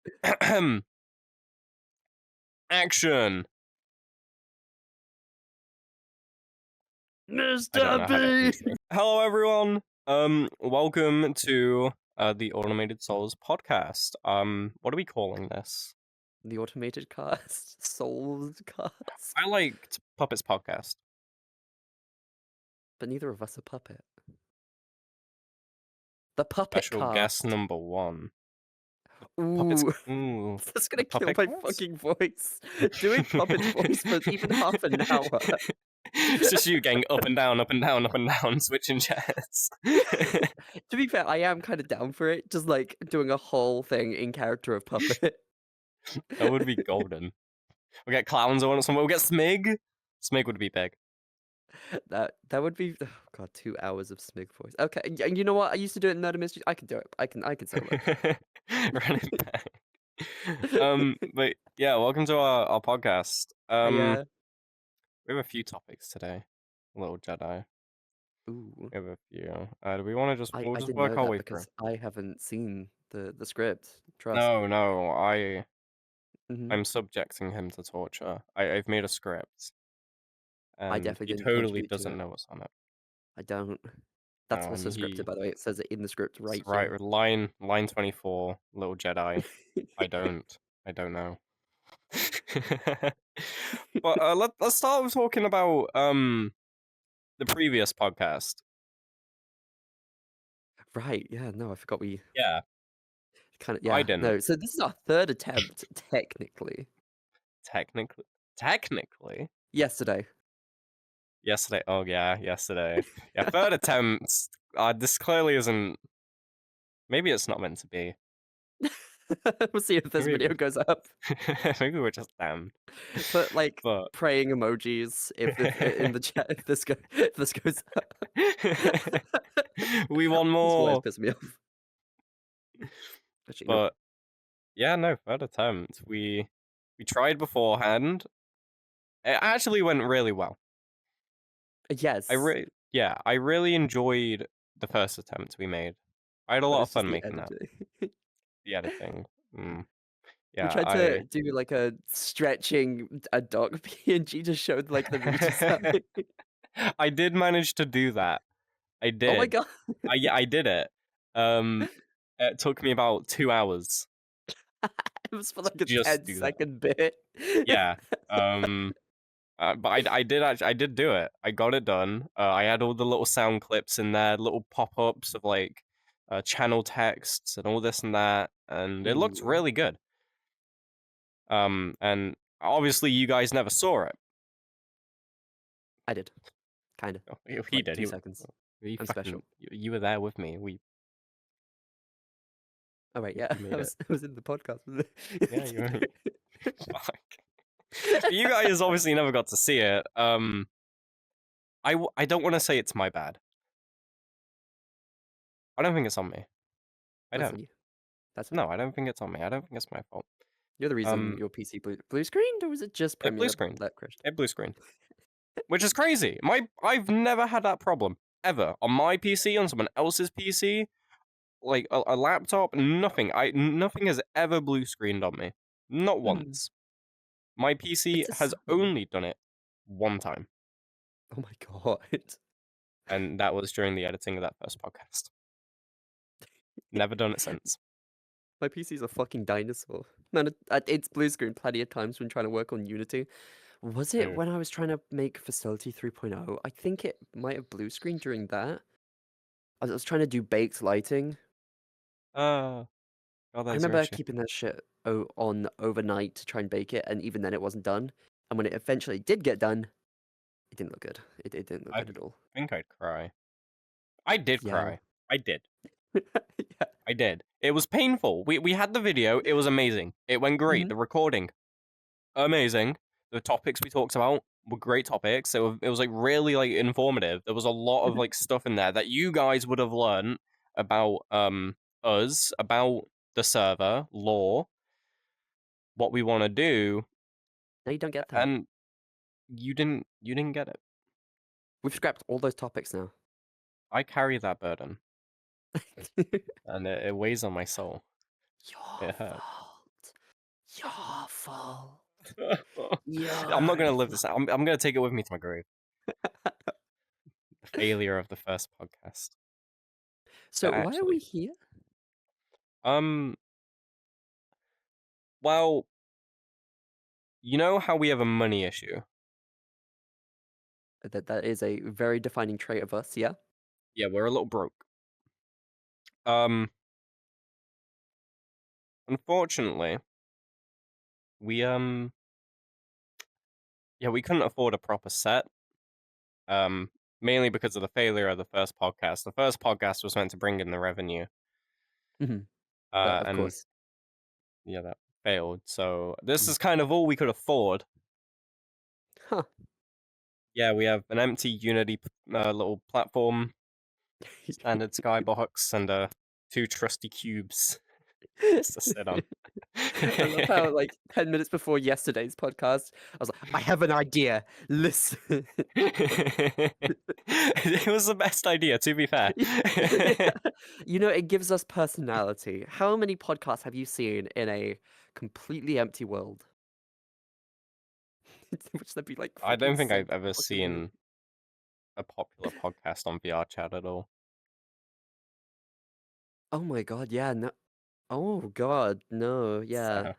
Action. I don't Mr. know how to B! intro. Hello, everyone. Welcome to the Automated Souls podcast. What are we calling this? The automated cast? Souls cast? I liked Puppets podcast. But neither of us are puppet. The puppet Special guest cast. number 1. Puppets. Ooh, Ooh, that's the gonna kill puppet my cast? fucking voice. Doing puppet's voice for even half an hour. It's just you getting up and down, up and down, up and down, switching chairs. To be fair, I am kind of down for it. Just like doing a whole thing in character of puppet. That would be golden. We'll get clowns on or something. We'll get Smig. Smig would be big. That would be, oh god, 2 hours of Smig voice. Okay, and you know what? I used to do it in Murder Mysteries. I can do it. I can solo. Run it back. But yeah, welcome to our podcast. We have a few topics today. Little Jedi. Ooh. We have a few. Do we want to just? We'll I just didn't work know our that way through. because I haven't seen the script. Trust. No. Mhm. I'm subjecting him to torture. I've made a script, I and definitely he didn't totally contribute to doesn't it. know what's on it. I don't. That's also scripted, He by the way. It says it in the script right right here. line 24. Little Jedi. I don't know. But let's start with talking about the previous podcast. Right, yeah, no, I forgot we Yeah, kind of, I yeah, didn't no. So this is our third attempt, technically. technically Yesterday. yesterday. Oh yeah, yesterday. Yeah, third attempt. This clearly isn't. Maybe it's not meant to be. We'll see if this video goes up. Maybe we're just damned. Put like But praying emojis if in the chat if this goes up. we want This always more. pisses me off. Actually, nope. But yeah, no, third attempt. We tried beforehand. It actually went really well. Yes. I really enjoyed the first attempt we made. I had a But lot of it's just fun the making that. editing. The editing. We Yeah, tried to do like a stretching a dog PNG to show like the redesign. I did manage to do that. I Oh my did. god. I did it. It took me about 2 hours It was for to like a just do that. 10-second bit. Yeah. But I did do it. I got it done. I had all the little sound clips in there, little pop-ups of like channel texts and all this and that, and it looked Ooh. really good. And obviously you guys never saw it. I did. Kind of. Oh, he Like did. 2 seconds. He I'm fucking. special. You were there with me. Oh right, yeah. We made it. I was in the podcast. Yeah, you were. Fuck. But you guys obviously never got to see it. I don't want to say it's my bad. I don't think it's on me. I That's don't. on you. That's No, I don't think it's on me. I don't think it's my fault. You're the reason your PC blue screened, or was it just It blue Premiere screened. that crashed? It blue screened. Which is crazy. I've never had that problem ever on my PC, on someone else's PC, like a laptop. Nothing has ever blue screened on me. Not once. My PC has only done it one time, Oh my god. and that was during the editing of that first podcast. Never done it since. My PC's a fucking dinosaur. Man, it's blue screen plenty of times when trying to work on Unity. Was it when I was trying to make Facility 3.0? I think it might have blue screen during that. I was trying to do baked lighting. Oh, I there's your remember issue. keeping that shit on overnight to try and bake it, and even then it wasn't done. And when it eventually did get done, it didn't look good. It didn't look good at all. I think I'd cry. I did cry. I did. Yeah. I did. It was painful. We had the video. It was amazing. It went great. The recording, amazing. The topics we talked about were great topics. It was like really like informative. There was a lot of like stuff in there that you guys would have learned about us, about the server, lore, what we want to do, No, you don't get that. and you didn't get it. We've scrapped all those topics now. I carry that burden, and it weighs on my soul. Your It hurts. fault. Your fault. I'm not Your gonna live fault. this. I'm gonna take it with me to my grave. The failure of the first podcast. So But why are we actually, here? um, well, you know how we have a money issue? That is a very defining trait of us, yeah? Yeah, we're a little broke. Um, unfortunately, we yeah, we couldn't afford a proper set. Um, mainly because of the failure of the first podcast. The first podcast was meant to bring in the revenue, Mhm. But of and course. yeah, that failed. So this Mm. is kind of all we could afford. Huh. Yeah, we have an empty Unity little platform, standard skybox, and two trusty cubes just to sit on. I love how, like, 10 minutes before yesterday's podcast, I was like, "I have an idea. Listen." It was the best idea, to be fair. Yeah. You know, it gives us personality. How many podcasts have you seen in a completely empty world? Which there'd be, like, I fucking don't think 6 I've ever fucking million. seen a popular podcast on VR chat at all. Oh my god, yeah, no. Oh god, no, yeah. So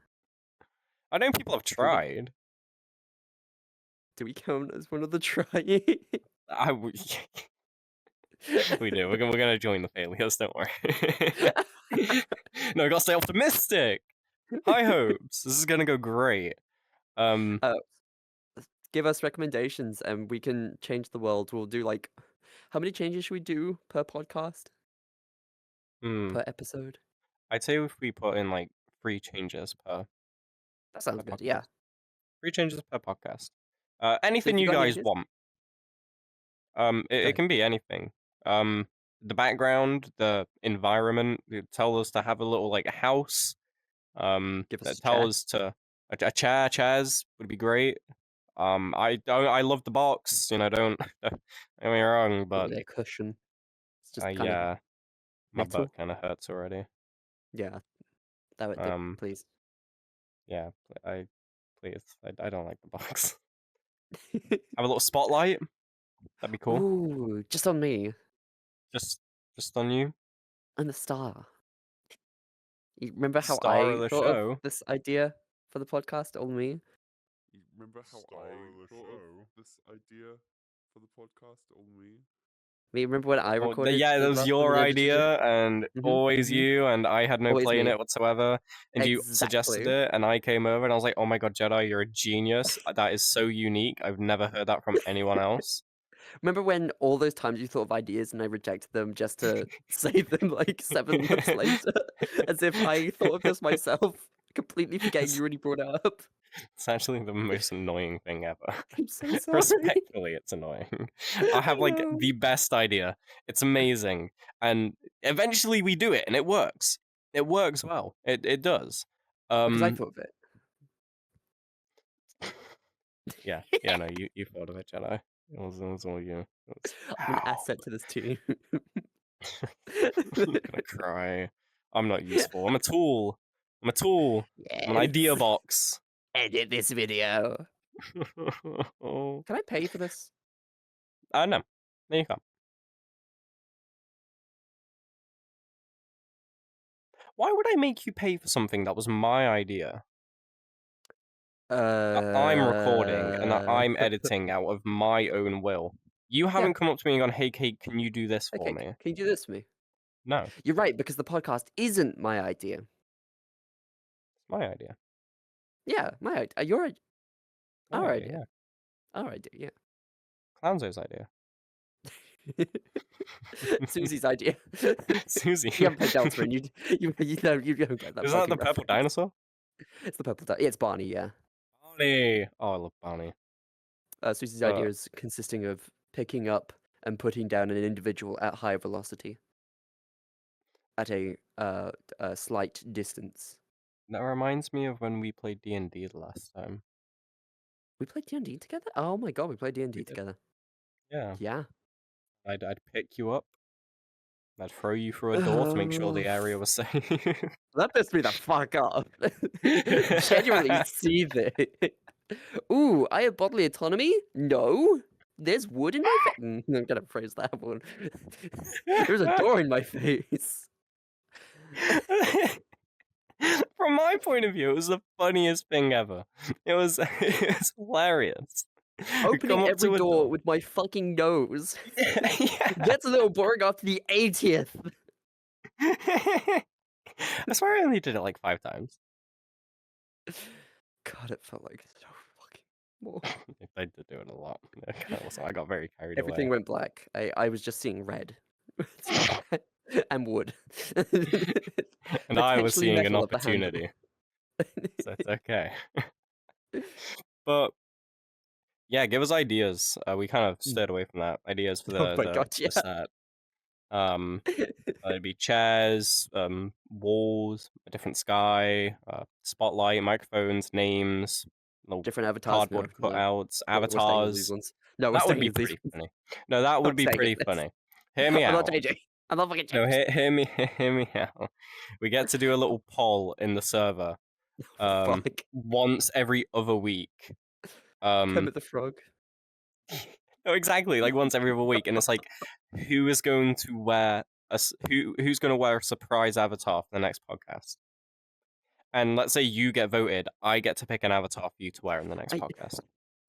I know people have Do we tried. do we count as one of the trying? I w- we do. We're gonna join the failures. Don't worry. No, gotta stay optimistic. High hopes. This is gonna go great. Um, Uh, Give us recommendations and we can change the world. We'll do, like, how many changes should we do per podcast? hmm. Per episode? I'd say if we put in like 3 changes That per sounds good, yeah. podcast. 3 changes per podcast. So Anything if you you got any guys ideas, want. go It ahead. can be anything. The background, the environment. Tell us to have a little like house. Give us a Tell chair. us to a chair. Chairs would be great. I don't. I love the box. You know, don't get me wrong, Not but really a cushion. It's just kind of yeah, my butt metal. kind of hurts already. Yeah, that would Um, please. yeah, I please. I don't like the box. Have a little spotlight. That'd be cool. Ooh, just on me Just just on you, and the star. You remember how star of I the thought of show. this idea for the podcast? On me. You remember how I thought of this idea for the podcast? All me. Me, remember when I Oh, recorded yeah, the that was last one your with Legend? idea, and Mhm, always mhm. you, and I had no Always play in me. it whatsoever. And you suggested Exactly. it, and I came over, and I was like, "Oh my god, Jedi, you're a genius! That is so unique. I've never heard that from anyone else." Remember when all those times you thought of ideas and I rejected them just to say them like 7 months later? As if I thought of this myself, completely forgetting you it's, already brought it up. it's actually the most annoying thing ever. I'm so sorry. Respectfully, it's annoying. I have I like know. the best idea. It's amazing, and eventually we do it, and it works. It works well. It does. Because I Um, thought of it. yeah. No, you thought of it, Jedi. It was all you. It was, I'm an wow. asset to this team. I'm gonna cry. I'm not useful. I'm a tool. I'm a tool. I'm an idea Yes. box. Edit this video. Oh. Can I pay for this? No. There you go. Why would I make you pay for something that was my idea? That I'm recording and that Uh, I'm editing out of my own will. You yeah. haven't come up to me and gone, "Hey, Kate, can you do this for Okay, me?" can you do this for me? No, it's You're right, because the podcast isn't my idea. my idea. Yeah, my idea. Your My our idea, idea. yeah. Our idea, Clownzo's idea. yeah. Susie's idea. Susie. You haven't played Delta, and you don't get that Isn't that fucking the purple reference. dinosaur? It's the purple. Yeah, it's Barney. Yeah. Barney. Oh, I love Barney. Susie's idea But is consisting of picking up and putting down an individual at high velocity at a slight distance. that reminds me of when we played D&D the last time. We played D&D together. Oh my god, we played We D&D did. together. Yeah. Yeah. I'd pick you up I'd throw you through a door to make sure the area was safe. That pissed me the fuck off. Genuinely seething. Ooh, I have bodily autonomy? No. There's wood in my face. I'm gonna phrase that one. There's a door in my face. From my point of view, it was the funniest thing ever. It was hilarious. We come Opening up every to a door with my fucking nose. Yeah. Gets a little boring after the 80th. I swear I only did it like 5 times. God, it felt like so fucking more. I did do it a lot. I got very carried Everything away. went black. I was just seeing red. And wood. And I was Potentially seeing an metal at the handle. opportunity. So it's okay. But yeah, give us ideas. We kind of stayed away from that. Ideas for Oh my God, the set. It'd be chairs, walls, a different sky, spotlight, microphones, names, little Different avatars. cardboard No. cutouts, We're staying with these avatars. ones. No, we're That would staying be with these pretty ones. funny. No, that would I'm be staying pretty with this. funny. Hear me I'm out. not JJ. I'm not fucking No, changed. hear me out. We get to do a little poll in the server. Fuck. Once every other week. Kermit the Frog. No, exactly. Like once every other week, and it's like, who is going to wear who's going to wear a surprise avatar for the next podcast? And let's say you get voted, I get to pick an avatar for you to wear in the next podcast.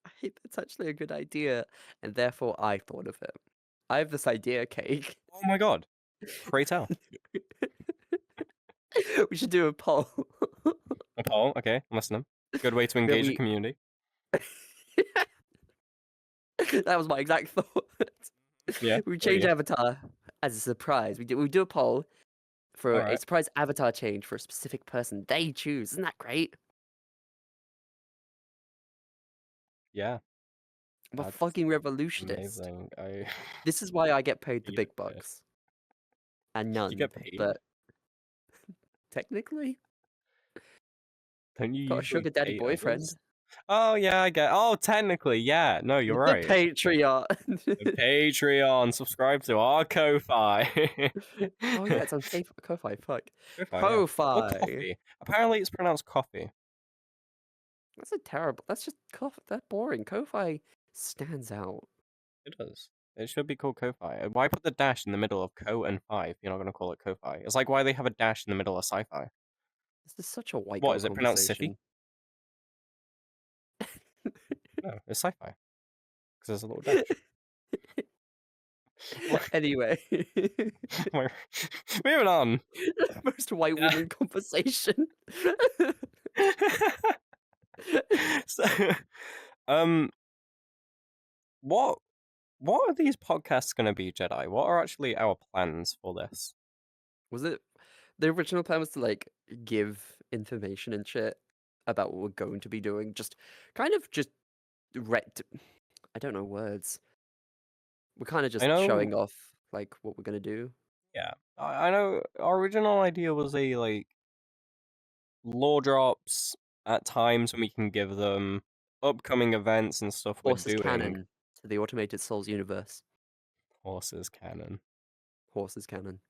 I think that's actually a good idea, and therefore I thought of it. I have this idea, Cake. Oh my god! Pray tell. We should do a poll. A poll, okay, I'm listening. Good way to engage the community. That was my exact thought. Yeah. We change avatar as a surprise. We do a poll for a surprise avatar change for a specific person. They choose. Isn't that great? Yeah. I'm a fucking revolutionist. Amazing. This is why I get paid the big bucks. And none. You get paid? But technically, don't you got a sugar daddy boyfriend? Others? Oh yeah, I get. Oh, technically, yeah. No, you're right. The Patreon. The Patreon. Subscribe to our Ko-Fi. Oh yeah, it's on Ko-Fi. Fuck. Ko-Fi. Ko-Fi. Or coffee. Apparently, it's pronounced coffee. That's a terrible. That's just That's boring. Ko-Fi stands out. It does. It should be called Ko-Fi. Why put the dash in the middle of Ko and Fi if you're not going to call it Ko-Fi? It's like why they have a dash in the middle of sci-fi. This is such a white What girl is it pronounced Siffy? conversation. No, it's sci-fi. Because there's a little dash. Anyway. Moving on. Most white woman conversation. So, what are these podcasts going to be, Jedi? What are actually our plans for this? Was it the original plan was to like give information and shit about what we're going to be doing? Just kind of just I don't know words. We're kind of just showing off like what we're gonna do. Yeah, I know. Our original idea was a like lore drops at times when we can give them upcoming events and stuff Horses we're doing. canon to the Automated Souls universe. Horses canon. Horses canon.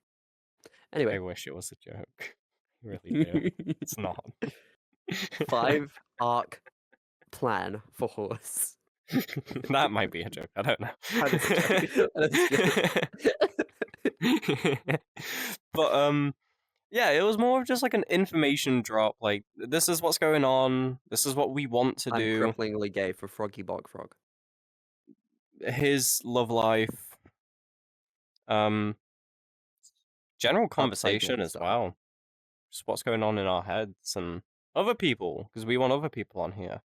Anyway. I wish it was a joke. I really do. It's not. 5-arc plan for horse. That might be a joke. I don't know. But yeah, it was more of just like an information drop. Like, this is what's going on. This is what we want to do. I'm cripplingly gay for Froggy Bog Frog. His love life. General conversation as well. Just what's going on in our heads and other people, because we want other people on here.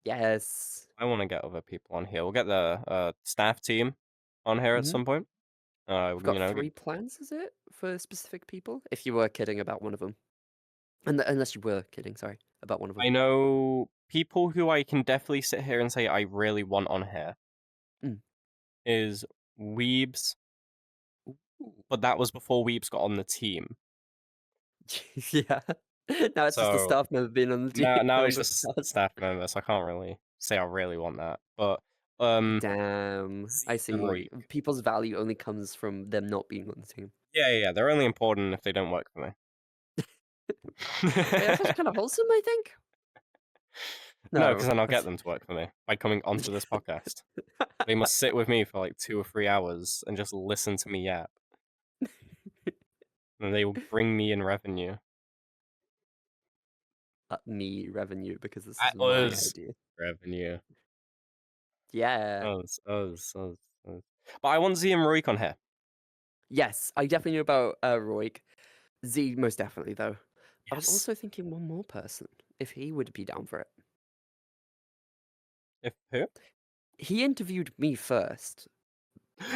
Yes. I want to get other people on here. We'll get the staff team on here at some point. We've got 3 plans, is it, for specific people? If you were kidding about one of them. Unless you were kidding, sorry, about one of them. I know people who I can definitely sit here and say I really want on here. Is Weebs. But that was before Weebs got on the team. Yeah. Now it's just a staff member being on the team. Now it's just a staff member, so I can't really say I really want that. But damn, I see. People's value only comes from them not being on the team. Yeah. They're only important if they don't work for me. Wait, that's actually kind of wholesome, I think. No, because then I'll get that's- them to work for me by coming onto this podcast. They must sit with me for like 2 or 3 hours and just listen to me yap. And they will bring me in revenue. Me revenue, because this At is my us idea. revenue. Yeah. Us. But I want Z and Roik on here. Yes, I definitely knew about Roik. Z, most definitely, though. I was Yes. also thinking one more person, if he would be down for it. If who? He interviewed me first,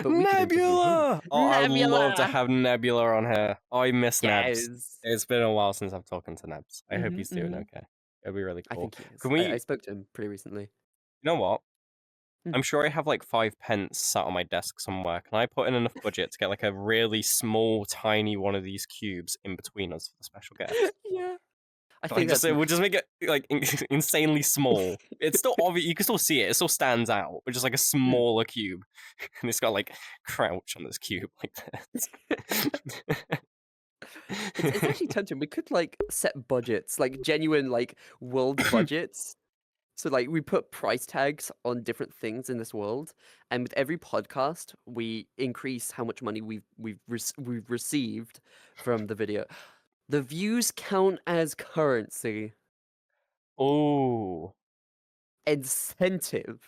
but we could interview him. Nebula! Oh, I would love to Nebula! have Nebula on here. I miss Nebs. Yes. It's been a while since I've talked to Nebs. I hope Mhm, he's doing mhm. okay. It'd be really I cool. think he is. Can we? I spoke to him pretty recently. You know what? Hmm. I'm sure I have like 5 pence sat on my desk somewhere. Can I put in enough budget to get like a really small, tiny one of these cubes in between us for the special guest? Yeah. I Like, think that's... we'll just make it like insanely small. It's still obvious. You can still see it. It still stands out, but just like a smaller cube, and it's got like crouch on this cube like this. It's actually tempting. We could like set budgets, like genuine like world budgets. So like we put price tags on different things in this world, and with every podcast, we increase how much money we've received from the video. The views count as currency. Oh, Incentive.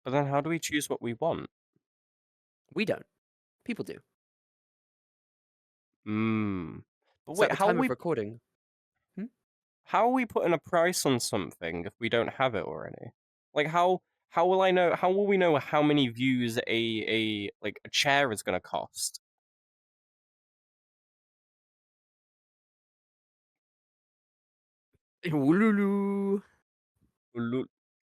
but then how do we choose what we want? We don't. People do. But So wait, at the time of recording. how are we putting a price on something if we don't have it already? Like how will I know? How will we know how many views a chair is going to cost? Ululu.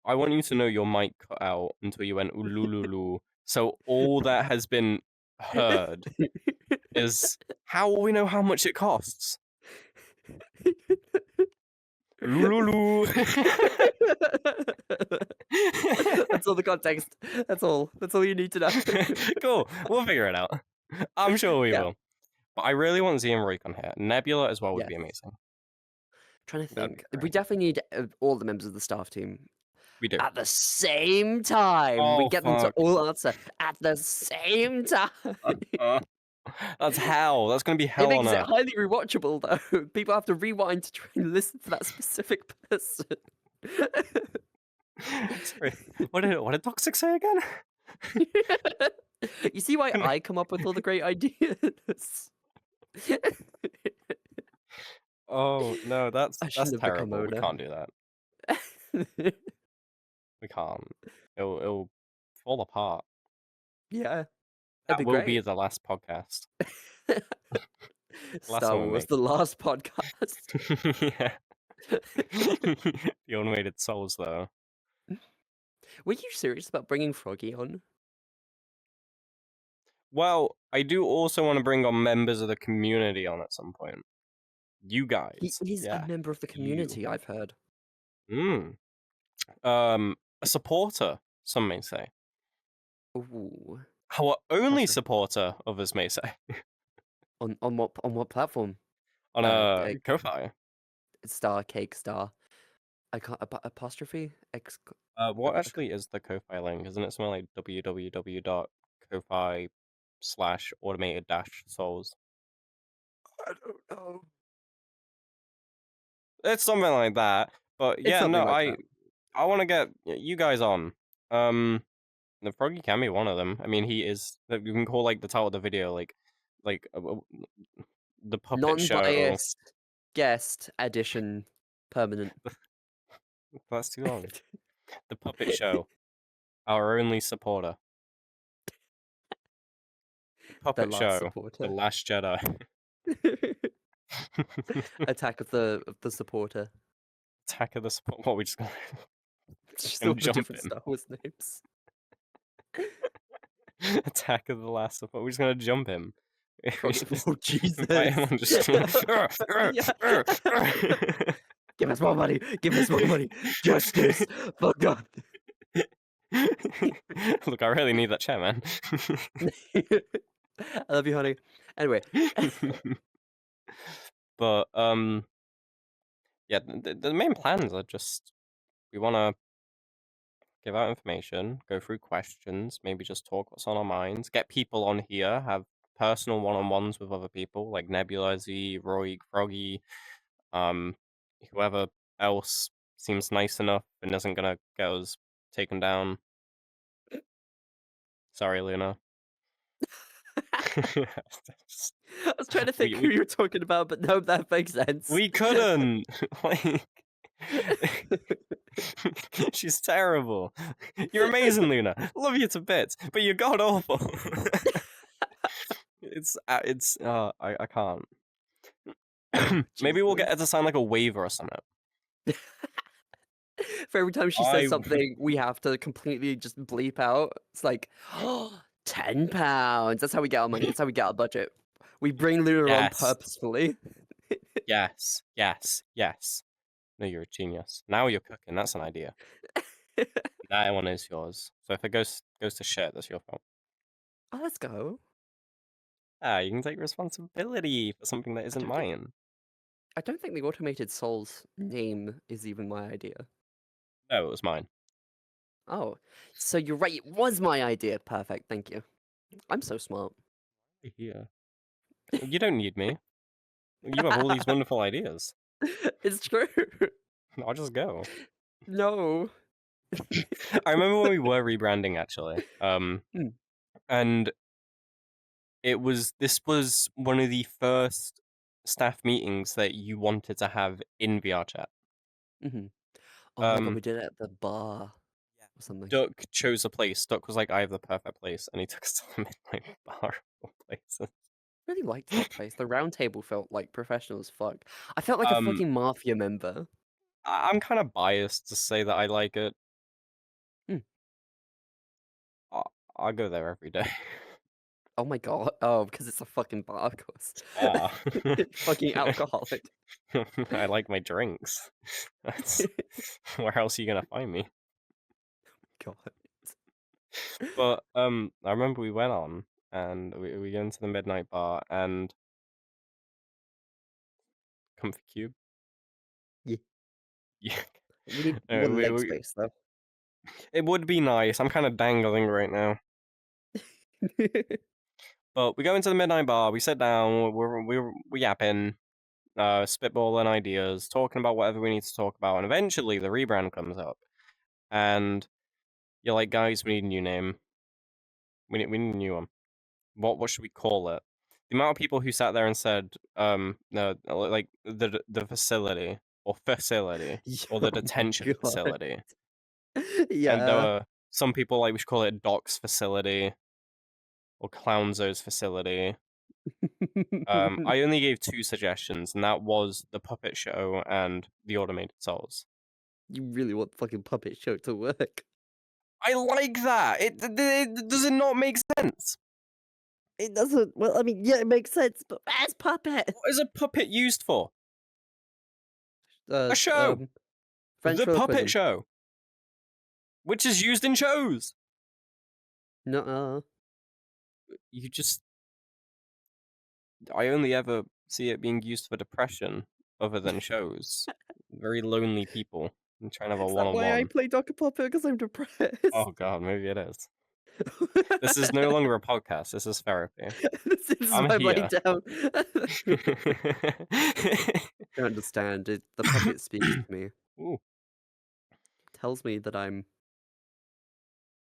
I want you to know your mic cut out until you went ulululu. So all that has been heard is how will we know how much it costs? Lulu. That's all the context. That's all. That's all you need to know. Cool. We'll figure it out. I'm sure we will. But I really want Z and Roik on here. Nebula as well would be amazing. Trying to That'd think. be We great. definitely need all the members of the staff team We do. at the same time. Oh, we get them to fuck. all answer at the same time. That's hell. That's going to be hell It on makes it earth. highly rewatchable, though. People have to rewind to try and listen to that specific person. Sorry. What did Toxic say again? You see why I come up with all the great ideas? Oh no, that's shouldn't have become terrible. We owner. can't do that. We can't. It'll fall apart. Yeah. That That'd be will great. be the last podcast. Last Star one we Wars, make. the last podcast. Yeah. The Automated Souls, though. Were you serious about bringing Froggy on? Well, I do also want to bring on members of the community on at some point. You guys. He's a member of the community, I've heard. A supporter, some may say. Ooh. Our only Okay. supporter, others may say. On what platform? On a Ko-Fi. Star, cake, star. I can't apostrophe X. What actually is the Ko-Fi link? Isn't it something like www.kofi/automated-souls? I don't know. It's something like that. But It's yeah, something no, like that. I want to get you guys on. The Froggy can be one of them. I mean, he is. You can call like the title of the video like the puppet show. Non-biased guest edition permanent. That's too long. The puppet show. Our only supporter. Puppet last show. supporter. The Last Jedi. Attack of the supporter. Attack of the support. What we just gonna Just him all the jump different him. Star Wars names. Attack of the Last Support. We're just gonna jump him. Oh Jesus! Invite him on just. Give us more money! Give us more money! Justice! For God! Look, I really need that chair, man. I love you, honey. Anyway, But yeah, the main plans are just we want to give out information, go through questions, maybe just talk what's on our minds, get people on here, have personal one-on-ones with other people like Nebula, Z, Roy, Froggy, um, whoever else seems nice enough and isn't gonna get us taken down. Sorry, Luna. Just- I was trying to think who we you're talking about, but no, that makes sense. we couldn't. Like, she's terrible. You're amazing, Luna. Love you to bits, but you're god awful. I can't. Maybe we'll get Jesus. her to sound like a waiver or something. For every time she I says something, we have to completely just bleep out. It's like, £10. That's how we get our money. That's how we get our budget. We bring Luna on yes, purposefully. yes, yes, yes. No, you're a genius. Now you're cooking. That's an idea. That one is yours. So if it goes to shit, that's your fault. Oh, let's go. Ah, you can take responsibility for something that isn't mine. I don't think the automated soul's name is even my idea. No, it was mine. Oh, so you're right. It was my idea. Perfect. Thank you. I'm so smart. Here. You don't need me. You have all these wonderful ideas. It's true. I'll just go. No. I remember when we were rebranding actually. Hmm. And this was one of the first staff meetings that you wanted to have in VR chat. Hmm. Oh my god, Um we did it at the bar or something. Duck chose a place. Duck was like, I have the perfect place, and he took us to the midnight bar of all places. Really liked that place. The round table felt like professional as fuck. I felt like a Um fucking mafia member. I'm kind of biased to say that I like it. Hmm. I go there every day. Oh my god. Oh, because it's a fucking bar, of course. Ah. Fucking alcoholic. I like my drinks. That's where else are you gonna find me? God. But I remember we went on and we went to the midnight bar and Comfy Cube. Yeah. Yeah. We need No, more leg space though. it would be nice. I'm kind of dangling right now. But we go into the midnight bar. We sit down. We're yapping, spitballing ideas, talking about whatever we need to talk about, and eventually the rebrand comes up, and you're like, guys, we need a new name. We need a new one. What should we call it? The amount of people who sat there and said, no, like the facility or the Oh my detention god. facility, and there Yeah. were some people like we should call it Doc's facility or Clownzo's facility. I only gave 2 suggestions, and that was the puppet show and the automated souls. You really want fucking puppet show to work. I like that. Does it not make sense? It doesn't. Well, I mean, yeah, it makes sense, but where's puppet? What is a puppet used for? Uh, A show. um, The puppet ventriloquism. show, which is used in shows. Nuh-uh. You just, I only ever see it being used for depression, other than shows. Very lonely people. I'm trying to have a Is that why I one-on-one. play Dr. Puppet? Because I'm depressed. Oh god, maybe it is. This is no longer a podcast. This is therapy. This is I'm my lay here. down. I understand. The puppet speaks to me. Ooh. Tells me that I'm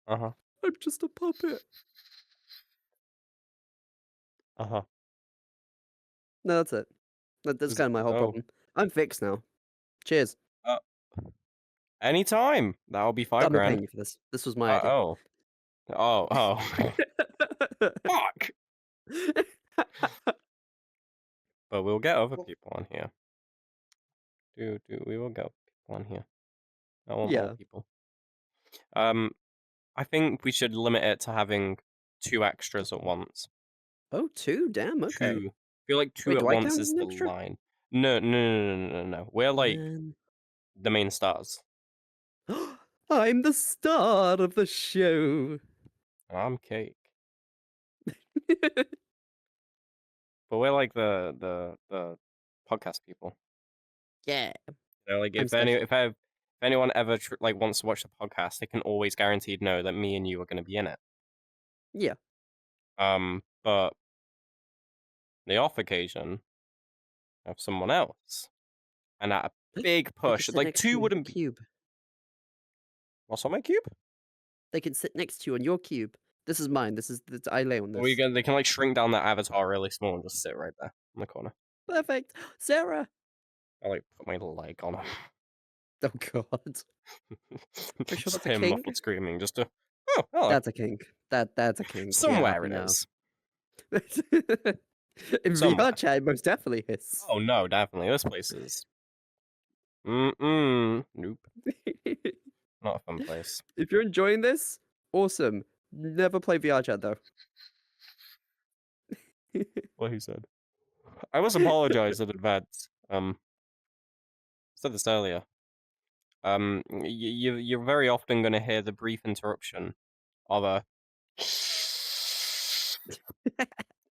Uh-huh. just a puppet. Uh-huh. No, that's it. That's Is kind it- of my whole oh. problem. I'm fixed now. Cheers. Anytime. That'll be I'm not paying $5,000. you for this. This was my idea. Oh. Fuck. But we'll get other people on here. We will get people on here. I want Yeah. more people. I think we should limit it to having 2 extras at once. Oh, 2? Damn, okay. 2. I feel like 2 Wait, at do I once count is as an the extra? line. No. We're like Man. the main stars. I'm the star of the show. I'm cake. But we're like the podcast people. Yeah, Like I'm special. if anyone ever like wants to watch the podcast, they can always guaranteed know that me and you are going to be in it. Yeah. But the off occasion of someone else, and at a big They can push, sit like next to you two on your wouldn't be. cube. What's on my cube? They can sit next to you on your cube. This is mine. I lay on Or this. they can like shrink down that avatar really small and just sit right there in the corner. Perfect. Sarah. I like put my leg on him. Oh God. Pretty sure Just that's a him kink. muffled screaming, just to oh hello. That's a kink. That's a kink. We are Somewhere happy it now. is. In Somewhere. VR chat, it most definitely is. Oh no, definitely. This place is nope. Not a fun place. If you're enjoying this, awesome. Never play VR chat though. What he said. I must apologize in advance. Said this earlier. You're very often going to hear the brief interruption of a.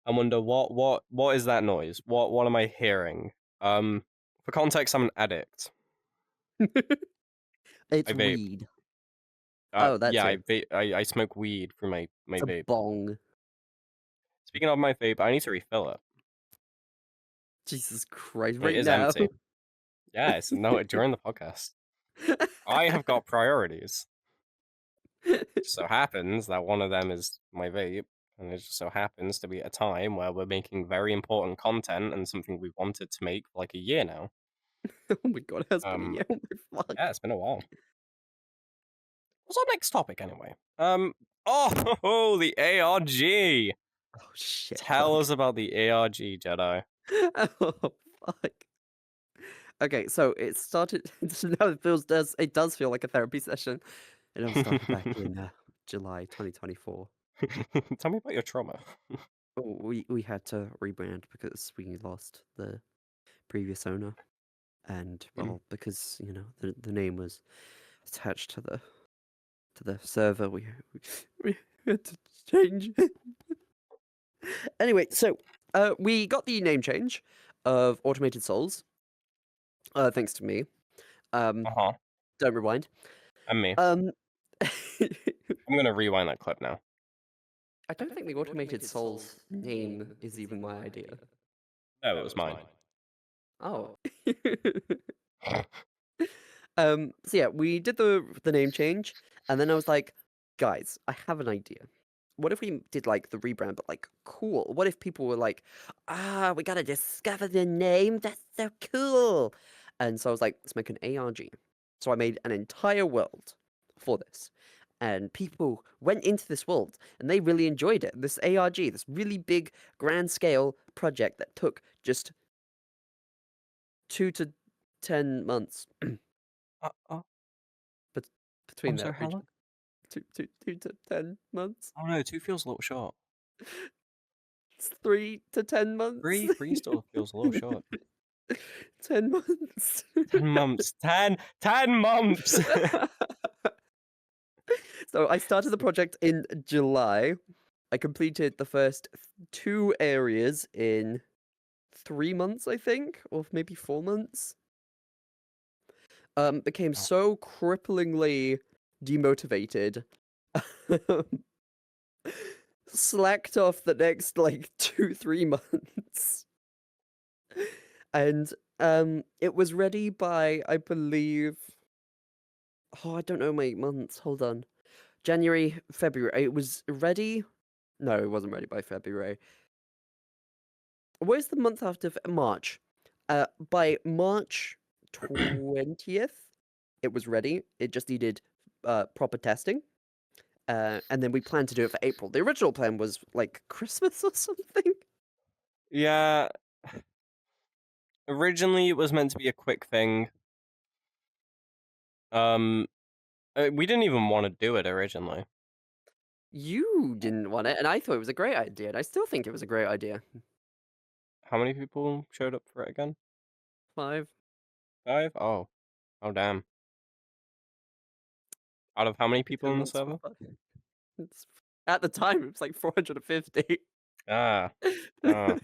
I wonder what is that noise? What am I hearing? For context, I'm an addict. It's I vape. weed. Oh, that's yeah, it. I smoke weed through my It's a vape. bong. Speaking of my vape, I need to refill it. Jesus Christ! It Right is now. empty. Yeah, it's no during the podcast. I have got priorities. Just so happens that one of them is my vape, and it just so happens to be at a time where we're making very important content and something we wanted to make for like a year now. Oh my God, it has been a year. Oh my fuck. Yeah, it's been a while. What's our next topic anyway? Oh, the ARG. Oh shit. Tell Fuck. us about the ARG, Jedi. Oh fuck. Okay, so it started. Now it does feel like a therapy session. It all started back in July 2024. Tell me about your trauma. Oh, we had to rebrand because we lost the previous owner, and well, because the name was attached to the server, we had to change it. Anyway, so we got the name change of Automated Souls, thanks to me. Uh-huh. Don't rewind. And me. Um, I'm gonna rewind that clip now. I don't think the Automated Souls name is even my idea. No, it was mine. Oh. So yeah, we did the name change, and then I was like, guys, I have an idea. What if we did like the rebrand, but like cool? What if people were like, we gotta discover the name. That's so cool. And so I was like, let's make an ARG. So I made an entire world for this. And people went into this world and they really enjoyed it. This ARG, this really big, grand scale project that took just 2 to 10 months. But between I'm that sorry, how long? 2 to 10 months. Oh no, 2 feels a little short. It's 3 to 10 months. 3 still feels a little short. 10 months. 10 months. 10 months! So I started the project in July. I completed the first 2 areas in 3 months, I think, or maybe 4 months. Became so cripplingly demotivated. Slacked off the next like 2-3 months. And it was ready by, I believe, I don't know my months. Hold on. January, February. It was ready. No, it wasn't ready by February. Where's the month after March? By March 20th, it was ready. It just needed proper testing. And then we planned to do it for April. The original plan was like Christmas or something. Yeah. Originally, it was meant to be a quick thing. We didn't even want to do it originally. You didn't want it, and I thought it was a great idea, and I still think it was a great idea. How many people showed up for it again? 5. 5? Oh. Oh, damn. Out of how many people 10 in the months for server? at the time, it was like 450. Ah, ah.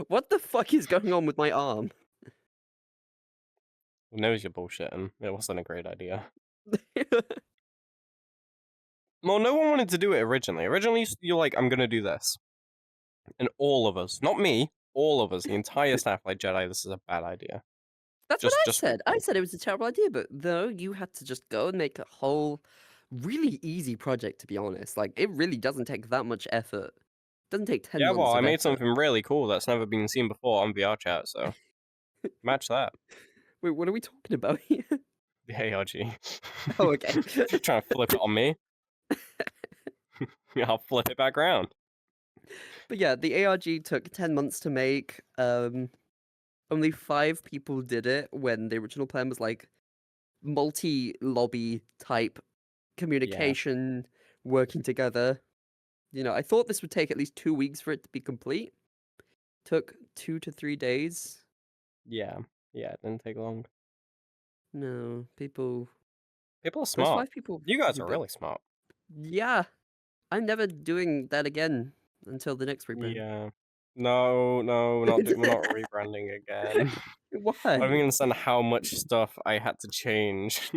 What the fuck is going on with my arm? Who knows you're bullshitting? It wasn't a great idea. Well, no one wanted to do it originally. Originally, you're like, I'm gonna do this. And all of us, not me, all of us, the entire staff, like, Jedi, this is a bad idea. That's what I Just said. I record. said it was a terrible idea, but no, you had to just go and make a whole really easy project, to be honest. Like, it really doesn't take that much effort. It doesn't take 10 Yeah, well, months I of made effort. something really cool that's never been seen before on VR chat, so match that. Wait, what are we talking about here? The ARG. Oh, okay. Trying to flip it on me. Yeah, I'll flip it back around. But yeah, the ARG took 10 months to make. Only 5 people did it when the original plan was like multi-lobby type communication, working together. You know, I thought this would take at least 2 weeks for it to be complete. Took 2 to 3 days. Yeah, it didn't take long. No, people. People are There's smart. 5 people. You guys who are built- really smart. Yeah, I'm never doing that again until the next rebrand. Yeah. No, we're not rebranding again. I Why? don't even understand how much stuff I had to change.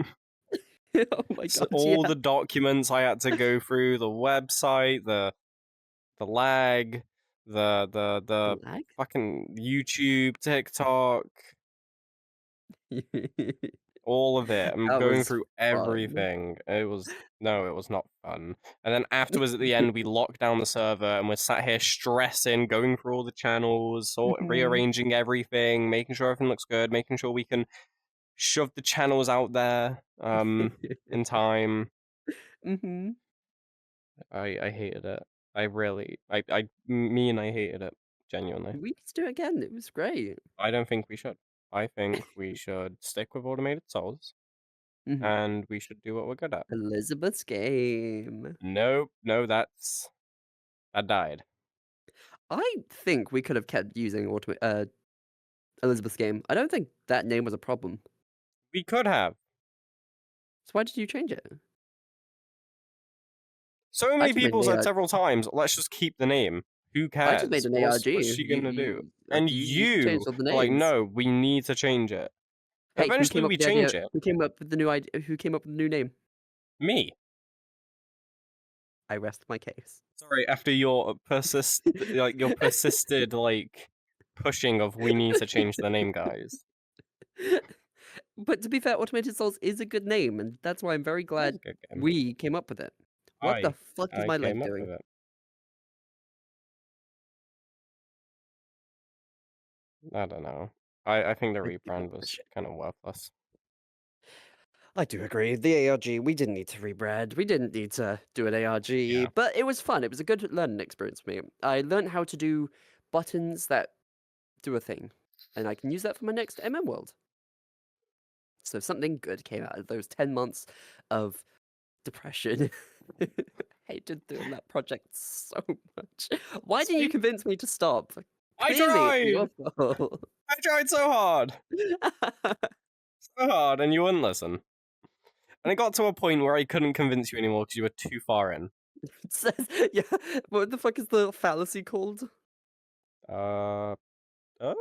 Oh my So god! all Yeah. the documents I had to go through, the website, the lag, the Lag? fucking YouTube, TikTok, all of it. I'm That going was through fun. everything. It was not fun. And then afterwards, at the end, we locked down the server and we're sat here stressing, going through all the channels, Mhm. rearranging everything, making sure everything looks good, making sure we can shove the channels out there in time. Mhm. I hated it. I really me and I hated it genuinely. We need to do it again. It was great. I don't think we should. I think we should stick with automated souls Mhm. and we should do what we're good at. Elizabeth's game. Nope, no, that died. I think we could have kept using Elizabeth's game. I don't think that name was a problem. We could have. So why did you change it? So I many just made people an said AR. several times, let's just keep the name. Who I just made cares? an What's ARG. she gonna do? And You changed all the were like, names. no, we need to change it. Hey, who Eventually came up we with the idea? change it. Who came up with the new idea? Who came up with the new name? Me. I rest my case. Sorry, after your persisted like pushing of we need to change the name, guys. But to be fair, Automated Souls is a good name, and that's why I'm very It was glad a good game. we came up with it. What the fuck is I my came leg up doing? with it. I don't know. I think the I give up rebrand the was shit. kind of worthless. I do agree. The ARG, we didn't need to rebrand. We didn't need to do an ARG, Yeah. but it was fun. It was a good learning experience for me. I learned how to do buttons that do a thing, and I can use that for my next MM world. So something good came out of those 10 months of depression. Hated doing that project so much. Why didn't you See? convince me to stop? I Clearly, it's your tried! fault. I tried so hard! So hard, and you wouldn't listen. And it got to a point where I couldn't convince you anymore because you were too far in. It says, yeah, what the fuck is the fallacy called? Uh, uh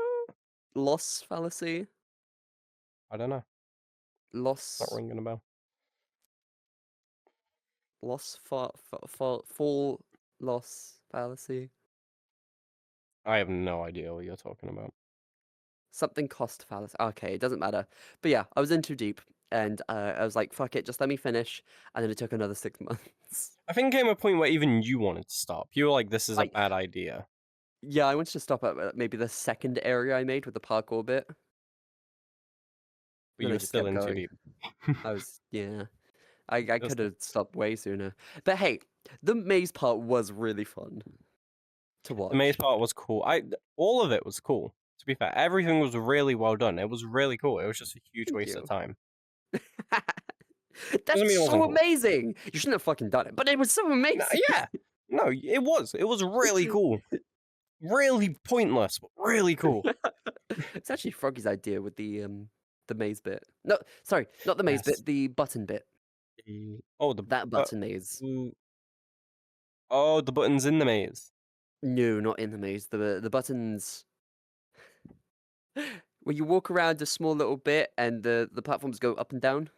Loss fallacy? I don't know. Not Loss, ringing a bell. fall, loss fallacy? I have no idea what you're talking about. Something cost fallacy. Okay, it doesn't matter. But yeah, I was in too deep, and I was like, fuck it, just let me finish. And then it took another 6 months. I think it came a point where even you wanted to stop. You were like, this is a I bad idea. Yeah, I wanted to stop at maybe the second area I made with the parkour bit. But Then you I were just still kept in too going. deep. Yeah. I Just could have stopped way sooner. But hey, the maze part was really fun to the maze watch. part was cool. All of it was cool. To be fair, everything was really well done. It was really cool. It was just a huge Thank waste of you. time. Doesn't That's mean it wasn't so cool. amazing. You shouldn't have fucking done it, but it was so No, amazing. yeah. No, it was. It was really cool. Really pointless, but really cool. It's actually Froggy's idea with the maze bit. No, sorry, not the maze Yes. bit, the button bit. Oh, the That but button maze. oh, the buttons in the maze. No, not in the maze. The buttons where you walk around a small little bit and the platforms go up and down.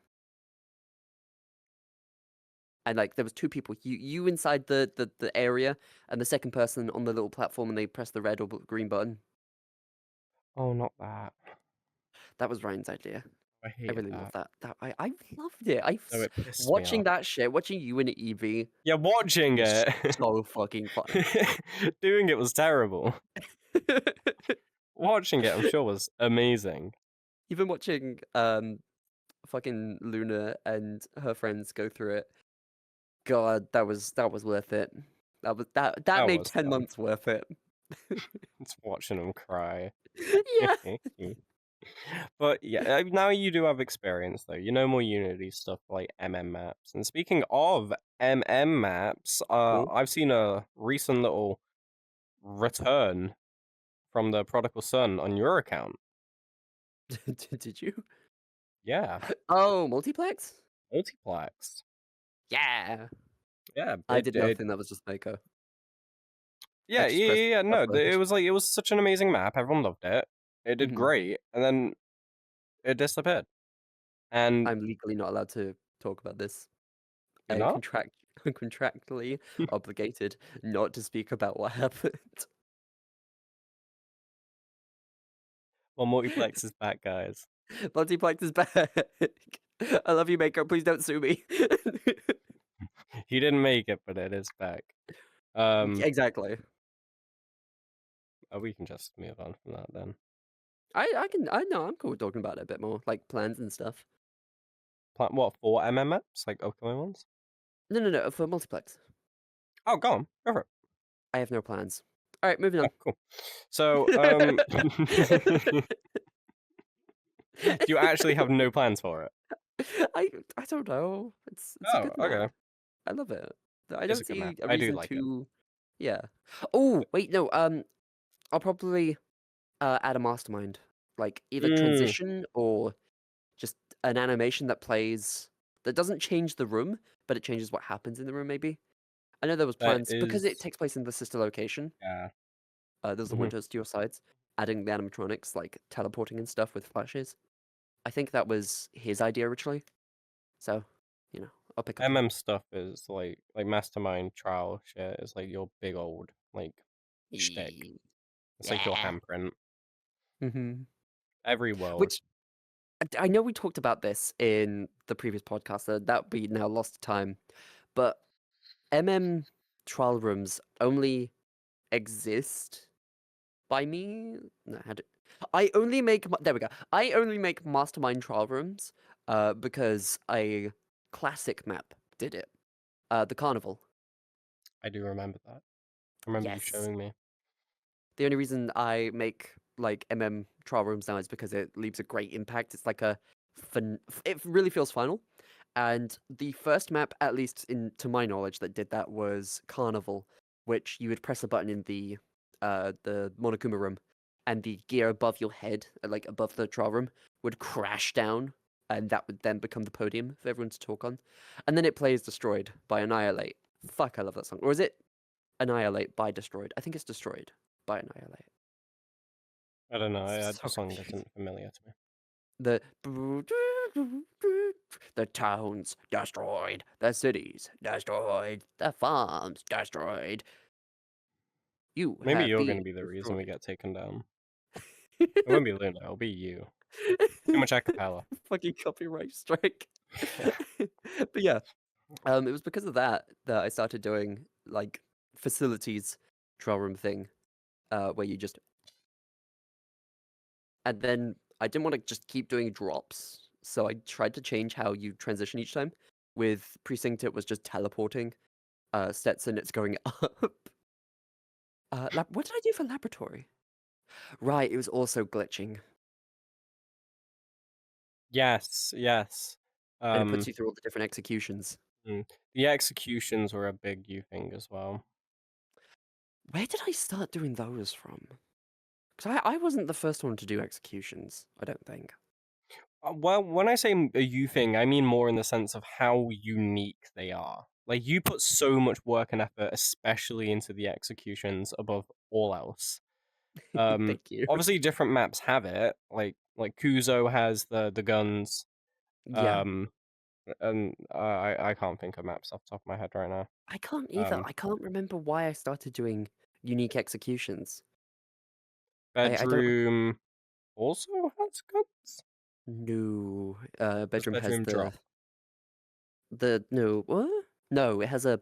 And like there was two people, you inside the area, and the second person on the little platform, and they press the red or green button. Oh, not that. That was Ryan's idea. I I hated really love that. that. I loved it. No, it pissed me Watching off. that shit, watching you and Evie Yeah, watching was it. so fucking fun. Doing it was terrible. Watching it, I'm sure, was amazing. Even watching fucking Luna and her friends go through it. God, that was worth it. That That made was 10 fun. months worth it. It's watching them cry. Yeah. But yeah, now you do have experience though. You know more Unity stuff like maps. And speaking of maps, Cool. I've seen a recent little return from the prodigal son on your account. Did you? Yeah, Oh, multiplex? multiplex. Yeah. Yeah, I did nothing. That was just Mako. I yeah, just yeah, pressed yeah, yeah. No, upload. it was such an amazing map. Everyone loved it. It did Mhm. great, and then it disappeared. And I'm legally not allowed to talk about this. I you're am not. contractually obligated not to speak about what happened. Well, multiplex is back, guys. Multiplex is back. I love you, Mako. Please don't sue me. He didn't make it, but it is back. Um, Exactly. we can just move on from that then. I know I'm cool with talking about it a bit more, like plans and stuff. What, 4 maps? Like upcoming ones? No, for multiplex. Oh, go on. Go for it. I have no plans. All right, moving Oh, on. cool. So, do you actually have no plans for it? I don't know. It's a Oh, good map. okay. I love it. I It's don't a good map. see a I do reason like it. to. Yeah. Oh wait, no. I'll probably add a mastermind, like either Mm, transition or just an animation that plays that doesn't change the room, but it changes what happens in the room. Maybe. I know there was that plans because it is, takes place in the sister location. yeah. There's the Mhm. windows to your sides, adding the animatronics like teleporting and stuff with flashes. I think that was his idea originally. So, I'll pick up on that. Stuff is like mastermind trial shit is like your big old like shtick. It's like your Yeah. handprint. hmm Every world. Which I know we talked about this in the previous podcast, so that we now lost to time. But trial rooms only exist by me. No, how do I only make there we go. I only make mastermind trial rooms because a classic map did it. The carnival. I do remember that. I remember you Yes. showing me. The only reason I make like trial rooms now is because it leaves a great impact. It's like it really feels final. And the first map, at least to my knowledge, that did that was Carnival, which you would press a button in the Monokuma room, and the gear above your head, like above the trial room, would crash down, and that would then become the podium for everyone to talk on. And then it plays Destroyed by Annihilate. Fuck, I love that song. Or is it Annihilate by Destroyed? I think it's Destroyed by Annihilate. I don't know. So The song confused. isn't familiar to me. The the towns destroyed, the cities destroyed, the farms destroyed. You Maybe have you're going been to be the reason we destroyed. get taken down. It won't be Luna. It'll be you. Too much acapella. Fucking copyright strike. Yeah. But yeah, it was because of that that I started doing like facilities trial room thing, where you just and then I didn't want to just keep doing drops, so I tried to change how you transition each time. With Precinct, it was just teleporting. Stetson, it's going up. What did I do for laboratory? Right, it was also glitching, Yes, yes. and it puts you through all the different executions. The executions were a big you thing as well. Where did I start doing those from? Because I wasn't the first one to do executions, I don't think. Well, when I say a you thing, I mean more in the sense of how unique they are. Like, you put so much work and effort, especially into the executions above all else. Thank you. Obviously, different maps have it. Like Kuzo has the guns. Yeah, Um, and I can't think of maps off the top of my head right now. I can't either. Um, I can't remember why I started doing unique executions. I don't Bedroom also has guns. know. Does Bedroom has Bedroom drop? the no what? No, it has a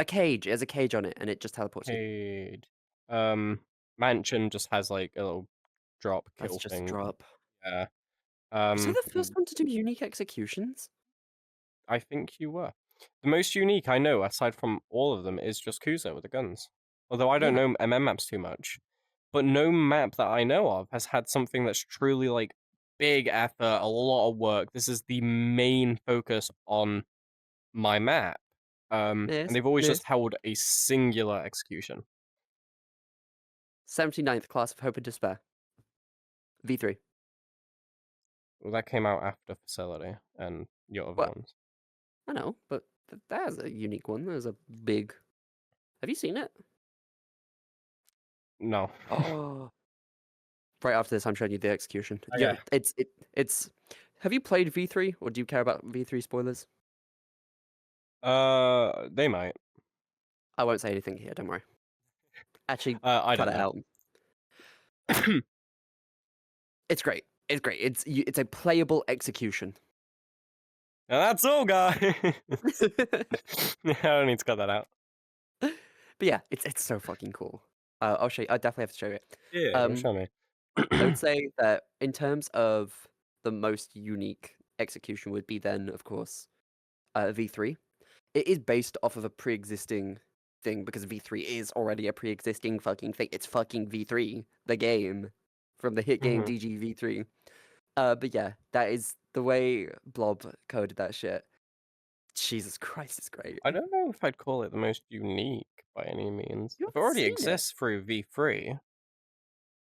cage. It has a cage on it, and it just teleports you. Cade. Mansion just has like a little drop That's kill just a thing. drop. Yeah. Was I the first one to do unique executions? I think you were. The most unique I know, aside from all of them, is just Kuzo with the guns. Although I don't Yeah. know MM maps too much, but no map that I know of has had something that's truly like big effort, a lot of work. This is the main focus on my map. And Yes. they've always Yes. just held a singular execution. 79th class of Hope and Despair. V3. Well, that came out after Facility and your other What? ones. I know, but that's a unique one. There's a big. Have you seen it? No. Oh. Right after this, I'm showing you the execution. Yeah, Okay. it's. Have you played V3, or do you care about V3 spoilers? They might. I won't say anything here. Don't worry. Actually, I cut don't it know. out. It's great. It's great. It's a playable execution. Now that's all, guy. But I don't need to cut that out. yeah, it's so fucking cool. I'll show you. I definitely have to show you it. Yeah, Um, show me. I would say that in terms of the most unique execution would be then, of course, V3. It is based off of a pre-existing thing because V3 is already a pre-existing fucking thing. It's fucking V3, the game from the hit game Mhm. DGV3. But yeah, that is the way Blob coded that shit. Jesus Christ, it's great. I don't know if I'd call it the most unique by any means. You If it haven't already seen it? exists through V3,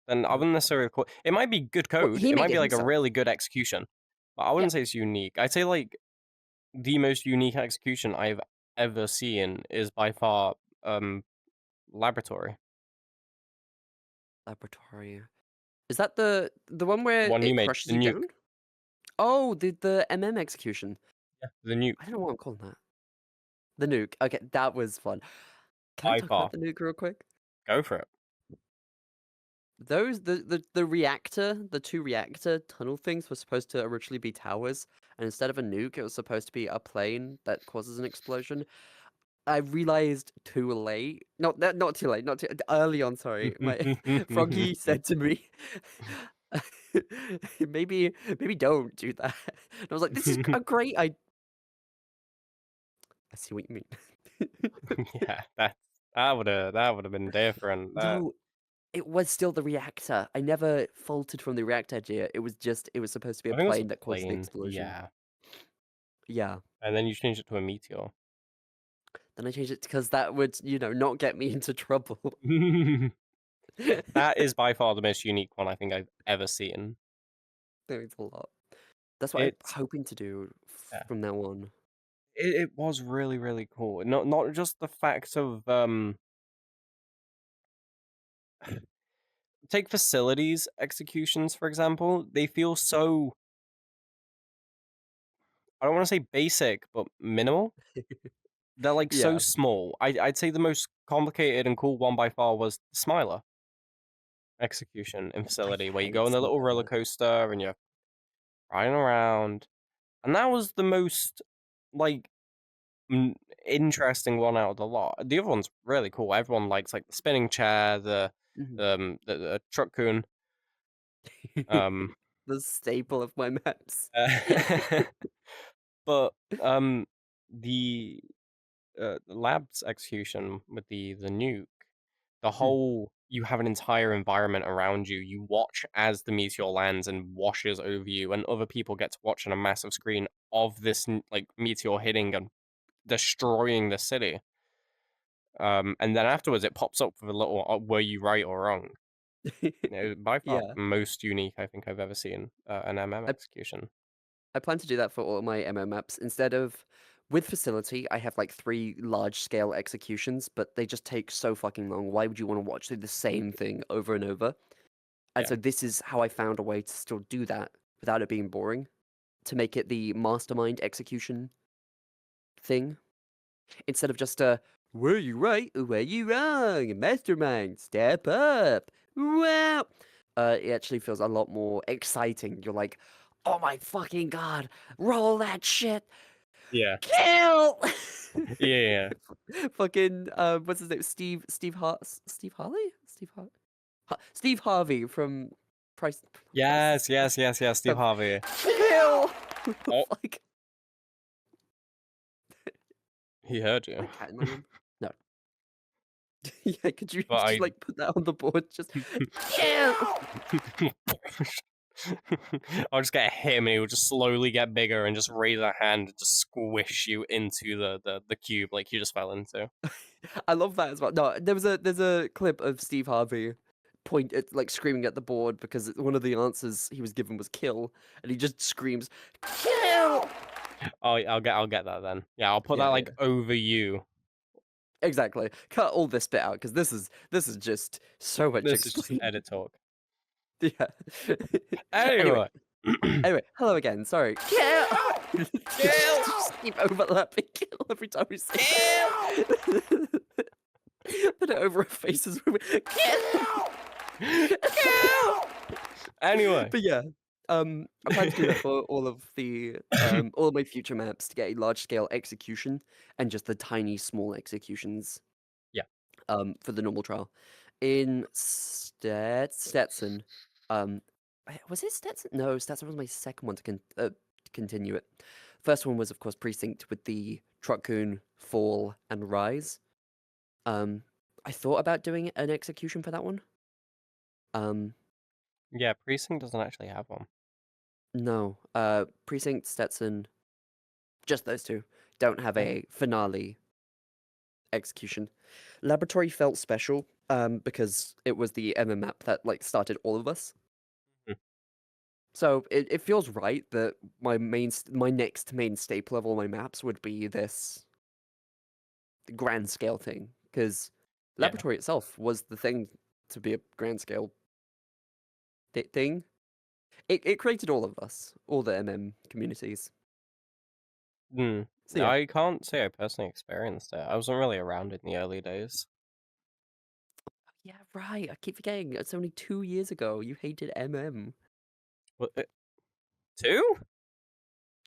then I Oh. wouldn't necessarily call it might be good Well, code. he It made might it be like a himself. really good execution. But I Yeah. wouldn't say it's unique. I'd say like the most unique execution I've ever seen is by far Laboratory. Laboratory. Is that the one where One you it made, crushes the you nuke. down? Oh, the MM execution. Yeah, the nuke. I don't know what I'm calling that. The nuke. Okay, that was fun. Can I By talk far. about the nuke real quick? Go for it. Those the reactor, the two reactor tunnel things were supposed to originally be towers, and instead of a nuke, it was supposed to be a plane that causes an explosion. I realized too late. Not too late. Not too early on. Sorry, my Froggy said to me, maybe don't do that. And I was like, this is a great. I see what you mean. Yeah, that would have been different. That No, it was still the reactor. I never faltered from the reactor idea. It was supposed to be a I think it was plane a that caused the plane. explosion. Yeah, Yeah. and then you changed it to a meteor. Then I changed it because that would, not get me into trouble. That is by far the most unique one I think I've ever seen. It's a lot. That's what I'm It's hoping to do yeah, from now on. it was really really cool. Not just the fact of take facilities executions for example. They feel so I don't want to say basic, but minimal. They're like so Yeah. small. I'd say the most complicated and cool one by far was the Smiler execution in I facility, where you go hate on the little roller Smiler. coaster and you're riding around, and that was the most like m- interesting one out of the lot. The other one's really cool. Everyone likes like the spinning chair, Mhm. the truck coon. Um, The staple of my maps. but the lab's execution with the nuke, the Mm. whole you have an entire environment around you. You watch as the meteor lands and washes over you, and other people get to watch on a massive screen of this like meteor hitting and destroying the city. And then afterwards, it pops up with a little "Were you right or wrong?" By far Yeah. most unique I think I've ever seen an MM I execution. I plan to do that for all of my MO maps. Instead of with facility, I have like 3 large scale executions, but they just take so fucking long. Why would you want to watch through the same thing over and over? And Yeah. so this is how I found a way to still do that without it being boring, to make it the mastermind execution thing instead of just a were you right or were you wrong? Mastermind, step up. Wow. It actually feels a lot more exciting. You're like, oh my fucking god, roll that shit. Yeah. Kill. Yeah. Fucking what's his name? Steve Harley? Steve Harvey from Price. Yes, Steve Of Harvey. kill. What the Oh, fuck? he heard you. My cat in my room? No. Yeah, could you But just I like put that on the board? Just kill. I'll just get him and he'll just slowly get bigger and just raise a hand and just squish you into the cube like you just fell into. I love that as well. No, there's a clip of Steve Harvey point at like screaming at the board because one of the answers he was given was kill, and he just screams kill. Oh, I'll get that then. Yeah, I'll put that Yeah, like yeah, over you. exactly. Cut all this bit out because this is just so much This is just explaining. edit talk. Yeah. Anyway, Anyway. hello again. Sorry. Kill. Just keep overlapping kill every time we say kill. Put it over our faces. Kill. Kill. Anyway. But yeah, I plan to do that for all of the all of my future maps to get a large scale execution and just the tiny small executions. Yeah. For the normal trial. In Stetson, was it Stetson? No, Stetson was my second one to continue it. First one was of course Precinct with the Truckcoon, Fall, and Rise. I thought about doing an execution for that one. Yeah, Precinct doesn't actually have one. No, Precinct, Stetson, just those two don't have a finale execution. Laboratory felt special because it was the MM map that like started all of us. Mhm. So it feels right that my next main staple of all my maps would be this grand scale thing because Yeah. Laboratory itself was the thing to be a grand scale thing. It created all of us, all the MM communities. So yeah, I can't say I personally experienced it. I wasn't really around in the early days. yeah, right. I keep forgetting. It's only 2 years ago. You hated MM. What, 2?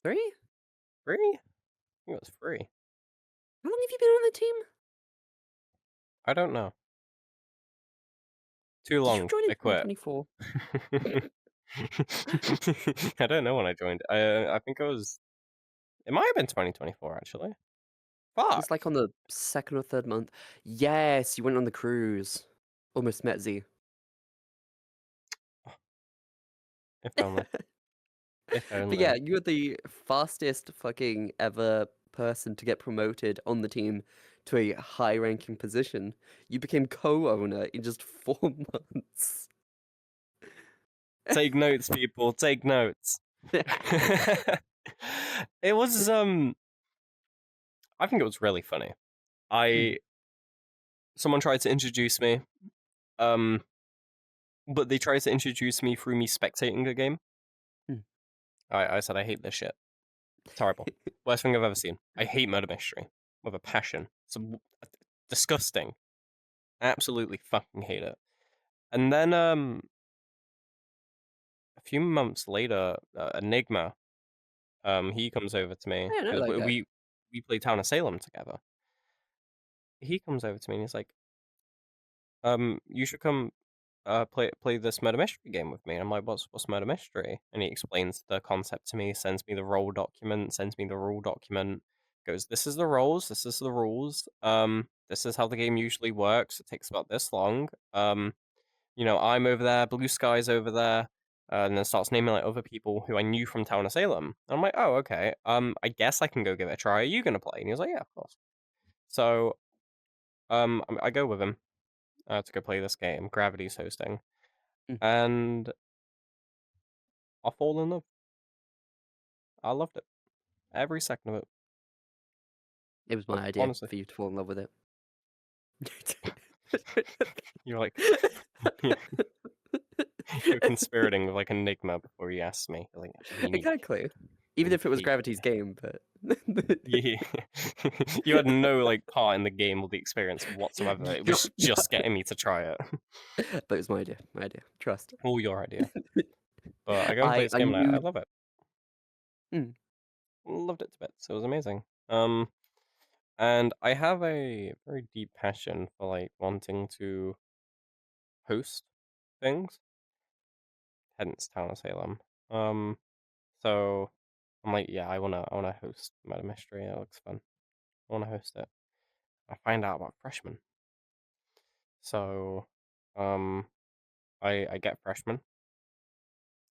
3? 3? I think it was 3. How long have you been on the team? I don't know. Too Did you long. join in I quit. 2024? I don't know when I joined. I think it was. It might have been 2024 actually. Fuck. It's like on the second or third month. Yes, you went on the cruise. Almost met Z. If only. If But yeah, only. you were the fastest fucking ever person to get promoted on the team to a high ranking position. You became co-owner in just 4 months. Take notes, people. Take notes. It was I think it was really funny. Someone tried to introduce me, but they tried to introduce me through me spectating a game. Hmm. I said I hate this shit. Terrible. Worst thing I've ever seen. I hate murder mystery with a passion. It's disgusting. Absolutely fucking hate it. And then a few months later, Enigma, he comes over to me I don't know because that guy. we play Town of Salem together. He comes over to me and he's like, you should come play this murder mystery game with me. And I'm like, what's murder mystery? And he explains the concept to me, sends me the role document, sends me the rule document, goes, this is the roles, this is the rules, this is how the game usually works. It takes about this long. I'm over there, Blue Sky's over there, and then starts naming like other people who I knew from Town of Salem. And I'm like, oh, okay. I guess I can go give it a try. Are you gonna play? And he was like, yeah, of course. So I go with him to go play this game. Gravity's hosting. Mm. and I fall in love. I loved it. Every second of it. It was my idea Honestly. for you to fall in love with it. You're like you're conspirating with like Enigma before you asked me. Like you need Exactly. Even you if it was hate Gravity's me. game, but Yeah. You had no like part in the game or the experience whatsoever. It was No. just getting me to try it. But it was my idea. My idea. Trust. All your idea. But I go and play this I game and I knew. love it. Mm. Loved it to bits. It was amazing. And I have a very deep passion for like wanting to host things. Hence Town of Salem. So I'm like, yeah, I wanna host Murder Mystery. It looks fun. I wanna host it. I find out about freshmen. So I get freshmen.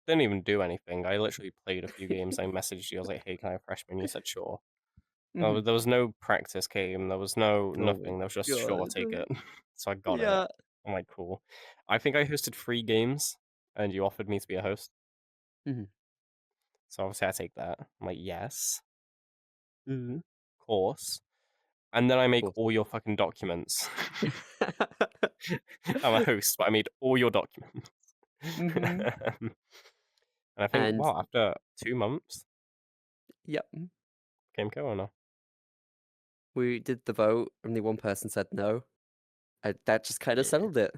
Didn't even do anything. I literally played a few games. I messaged you. I was like, hey, can I have freshmen? You said sure. Mhm. There was no practice game. There was no Oh my nothing. There was just sure, god. take it. So I got it. Yeah. I'm like, cool. I think I hosted 3 games, and you offered me to be a host. Mhm. So obviously I take that. I'm like, yes, of course. And then I make Cool. all your fucking documents. I'm a host, but I made all your documents. Mhm. And I think, And wow, after 2 months, yep, game co-owner. we did the vote. Only one person said no. That just kind of Yeah. settled it.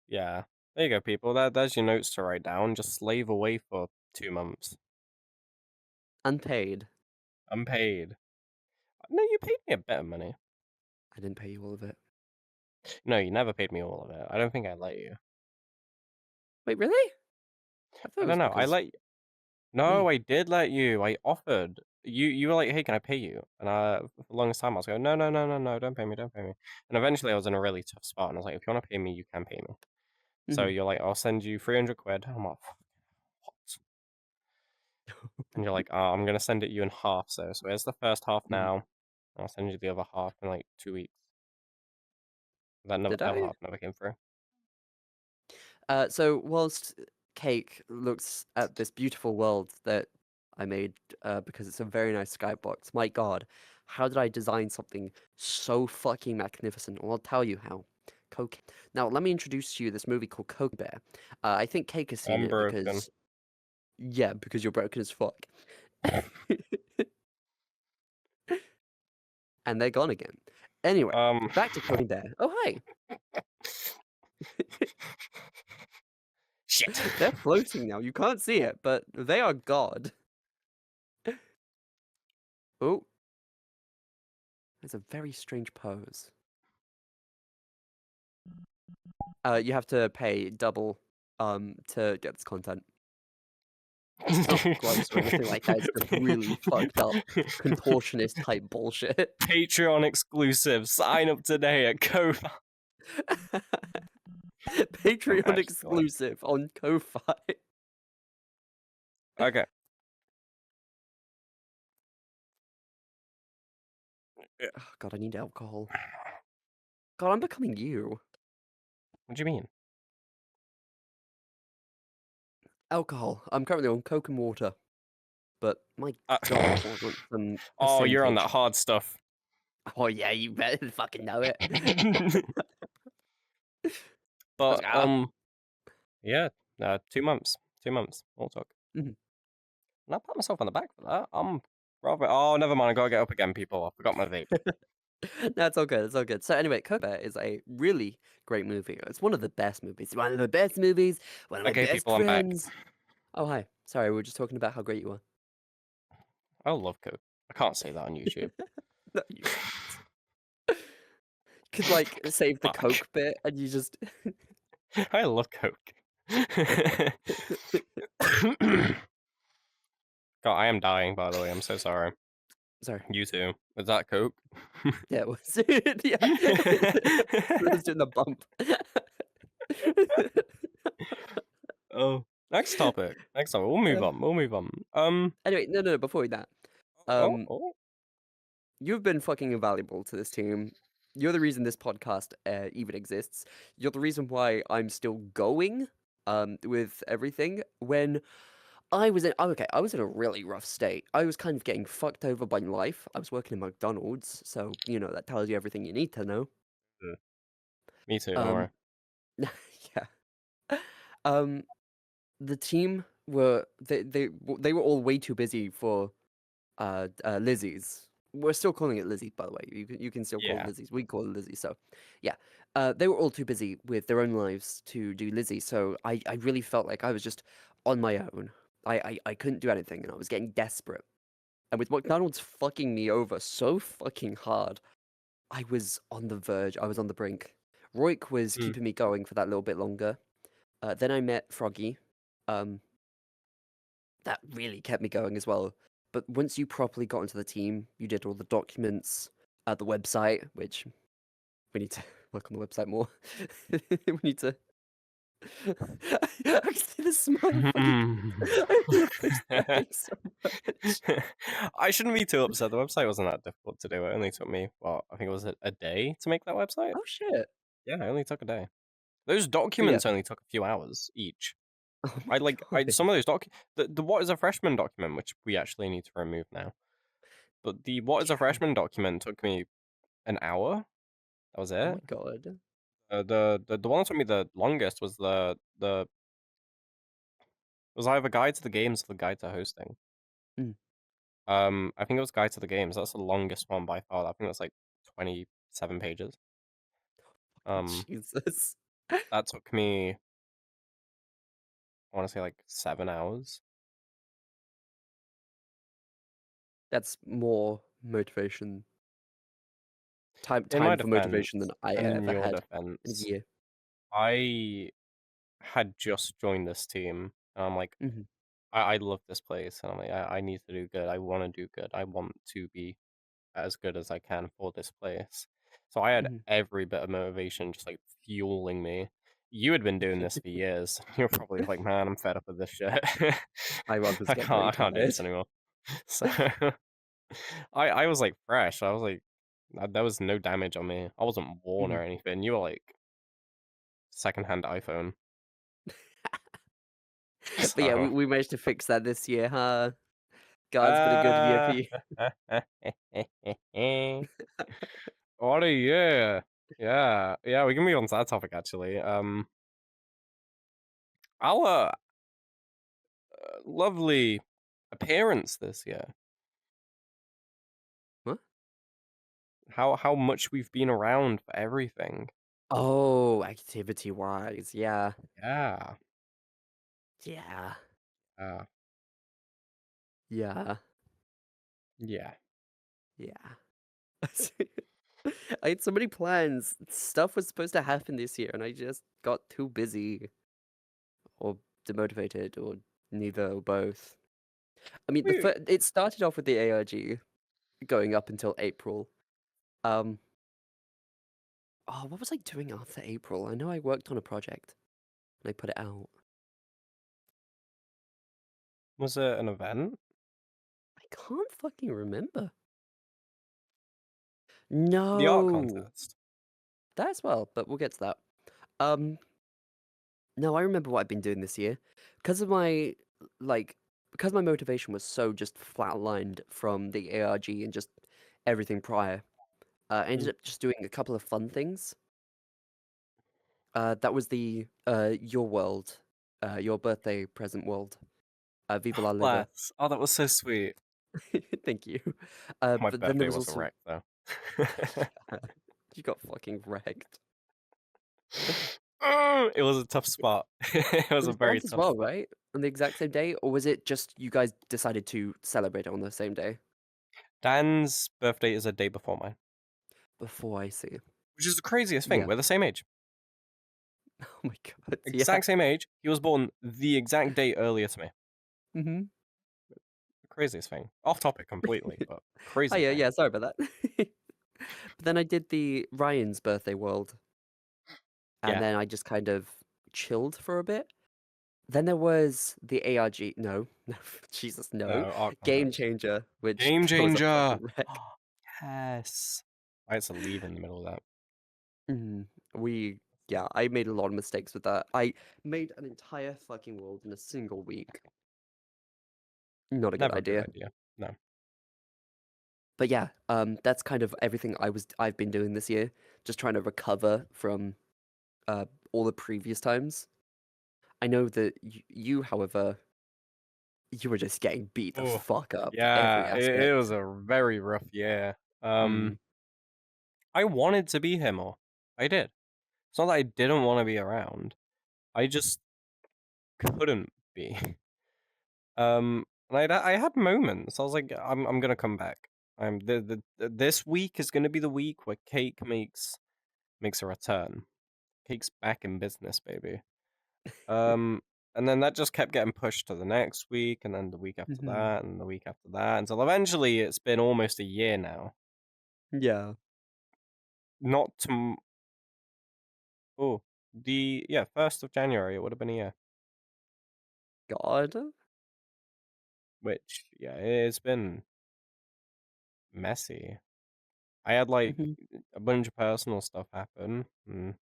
Yeah. There you go, people. There's your notes to write down. Just slave away for 2 months. Unpaid. Unpaid. No, you paid me a bit of money. I didn't pay you all of it. No, you never paid me all of it. I don't think I let you. Wait, really? I thought I it don't was know. I because. let you. No, I did let you. I offered. You were like, hey, can I pay you? And for the longest time I was going, no, no, no, no, no, don't pay me, don't pay me. And eventually I was in a really tough spot, and I was like, if you want to pay me, you can pay me. So Mhm. you're like, I'll send you 300 quid. I'm like, what? And you're like, I'm gonna send it you in half. So here's the first half Mhm. now. I'll send you the other half in like 2 weeks. That never, Did other I? half never came through. So whilst Cake looks at this beautiful world that I made because it's a very nice skybox, my god, how did I design something so fucking magnificent? Well, I'll tell you how. Coke. Now, let me introduce to you this movie called Coke Bear. I think Cake has seen I'm it broken. because, yeah, because you're broken as fuck. And they're gone again. Anyway, back to Coke Bear. Oh, hi. Shit. They're floating now. You can't see it, but they are God. Oh, it's a very strange pose. You have to pay double to get this content. It's not gross or anything like that. It's just really fucked up contortionist type bullshit. Patreon exclusive. Sign up today at Ko-fi. Patreon Imagine like, exclusive on Ko-Fi. okay. Oh, God, I need alcohol. God, I'm becoming you. What do you mean? Alcohol. I'm currently on Coke and water. But my Uh, God, I want some oh, you're on that percentage. hard stuff. Oh yeah, you better fucking know it. Let's But go. yeah, 2 months. 2 months. We'll talk. Mhm. And I pat myself on the back for that. I'm rather. Oh, never mind. I gotta get up again, people. I forgot my vape. No, it's all good. It's all good. So anyway, Coke Bear is a really great movie. It's one of the best movies. One of the best movies. One of my Okay, best people, I'm back. friends. Oh hi. Sorry, we were just talking about how great you are. I love Coke. I can't say that on YouTube. No, you can't. You could like save the Fuck. Coke bit, and you just. I love Coke. God, I am dying, by the way. I'm so sorry. Sorry. You too. Was that Coke? Yeah, it was. Yeah, it was doing the bump. Oh. Next topic. Next topic. We'll move Uh, on. We'll move on. Anyway, no, no. Before that, Oh, you've been fucking invaluable to this team. You're the reason this podcast even exists. You're the reason why I'm still going with everything. When I was in, okay, I was in a really rough state. I was kind of getting fucked over by life. I was working in McDonald's, so that tells you everything you need to know. Mm. Me too. Don't Um, worry. yeah. Um, the team were they were all way too busy for Lizzie's. We're still calling it Lizzie, by the way. You can still call it Yeah. Lizzie's. We call it Lizzie. So, yeah, they were all too busy with their own lives to do Lizzie. So I really felt like I was just on my own. I couldn't do anything, and I was getting desperate. And with McDonald's fucking me over so fucking hard, I was on the verge. I was on the brink. Roik was Mm. keeping me going for that little bit longer. Then I met Froggy. Um, that really kept me going as well. But once you properly got into the team, you did all the documents, the website, which we need to work on the website more. We need to. I see the smile fucking. I love this typing so much. I shouldn't be too upset. The website wasn't that difficult to do. It only took me, well, I think it was a day to make that website. Oh shit! Yeah, it only took a day. Those But yeah. documents only took a few hours each. Oh I my god. some of those the what is a freshman document, which we actually need to remove now. But the what is a Yeah. freshman document took me an hour. That was Oh it. my god. The one that took me the longest was the was either guide to the games or the guide to hosting. Mm. I think it was guide to the games. That's the longest one by far. I think that's like 27 pages. Jesus. That took me, I want to say like 7 hours. That's more motivation. In my Time for motivation than defense, I and in ever your had in a defense, year. I had just joined this team, and I'm like, Hmm. I love this place, and I'm like, I need to do good. I want to do good. I want to be as good as I can for this place. So I had Hmm. every bit of motivation just like fueling me. You had been doing this for years. You're probably like, man, I'm fed up with this shit. I was getting really I can't do tired. this anymore. So I was like fresh. I was like, there was no damage on me. I wasn't worn Mhm. or anything. You were like secondhand iPhone. But yeah, So we managed to fix that this year, huh? God's been a good year for you. what a year. Yeah, we can move on to that topic actually. Our lovely appearance this year. What? How much we've been around for everything. Oh, activity-wise, yeah. Yeah. Yeah. Uh, Yeah. yeah. Yeah. I had so many plans. Stuff was supposed to happen this year, and I just got too busy or demotivated or neither or both. I mean, We, it started off with the ARG going up until April. Um, oh, what was I doing after April? I know I worked on a project and I put it out. was it an event? I can't fucking remember. The art No, contest. that as well, but we'll get to that. Um, no, I remember what I've been doing this year because of my like because my motivation was so just flatlined from the ARG and just everything prior. I ended Mm. up just doing a couple of fun things. That was the your world, your birthday present world. Viva la liver. Bless. Oh, that was so sweet. Thank you. My But then there birthday was wasn't also wrecked though. you got fucking wrecked. It was a tough spot. It It was a was very Dan's as tough well, spot. right? On the exact same day, or was it just you guys decided to celebrate it on the same day? Dan's birthday is a day before mine, Before I see. which is the craziest thing. Yeah. We're the same age. Oh my god. Yeah. Exact same age. He was born the exact day earlier to me. Mm-hmm. The craziest thing. Off topic completely, but Oh crazy yeah, thing. yeah. Sorry about that. But then I did the Ryan's birthday world, and Yeah. then I just kind of chilled for a bit. Then there was the ARG. No, no, Jesus, no. No, art Game contest. Changer, which Game that was a changer. fucking wreck. Yes. I had to leave in the middle of that. Mhm. Yeah, I made a lot of mistakes with that. I made an entire fucking world in a single week. Not a good Never a good idea. idea. No. But yeah, that's kind of everything I've been doing this year, just trying to recover from uh all the previous times. I know that you, however, you were just getting beat the Oh, fuck up every yeah, it was aspect. a very rough year. Mm. I wanted to be here more. I did. It's not that I didn't want to be around. I just couldn't be. And I had moments. I was like, I'm gonna come back. This week is gonna be the week where Cake makes a return. Cake's back in business, baby. Um, and then that just kept getting pushed to the next week, and then the week after Hmm. that, and the week after that, until eventually it's been almost a year now. Yeah. Not to oh the yeah 1st of January it would have been a year. God. Which yeah it's been messy. I had like Hmm. a bunch of personal stuff happen, and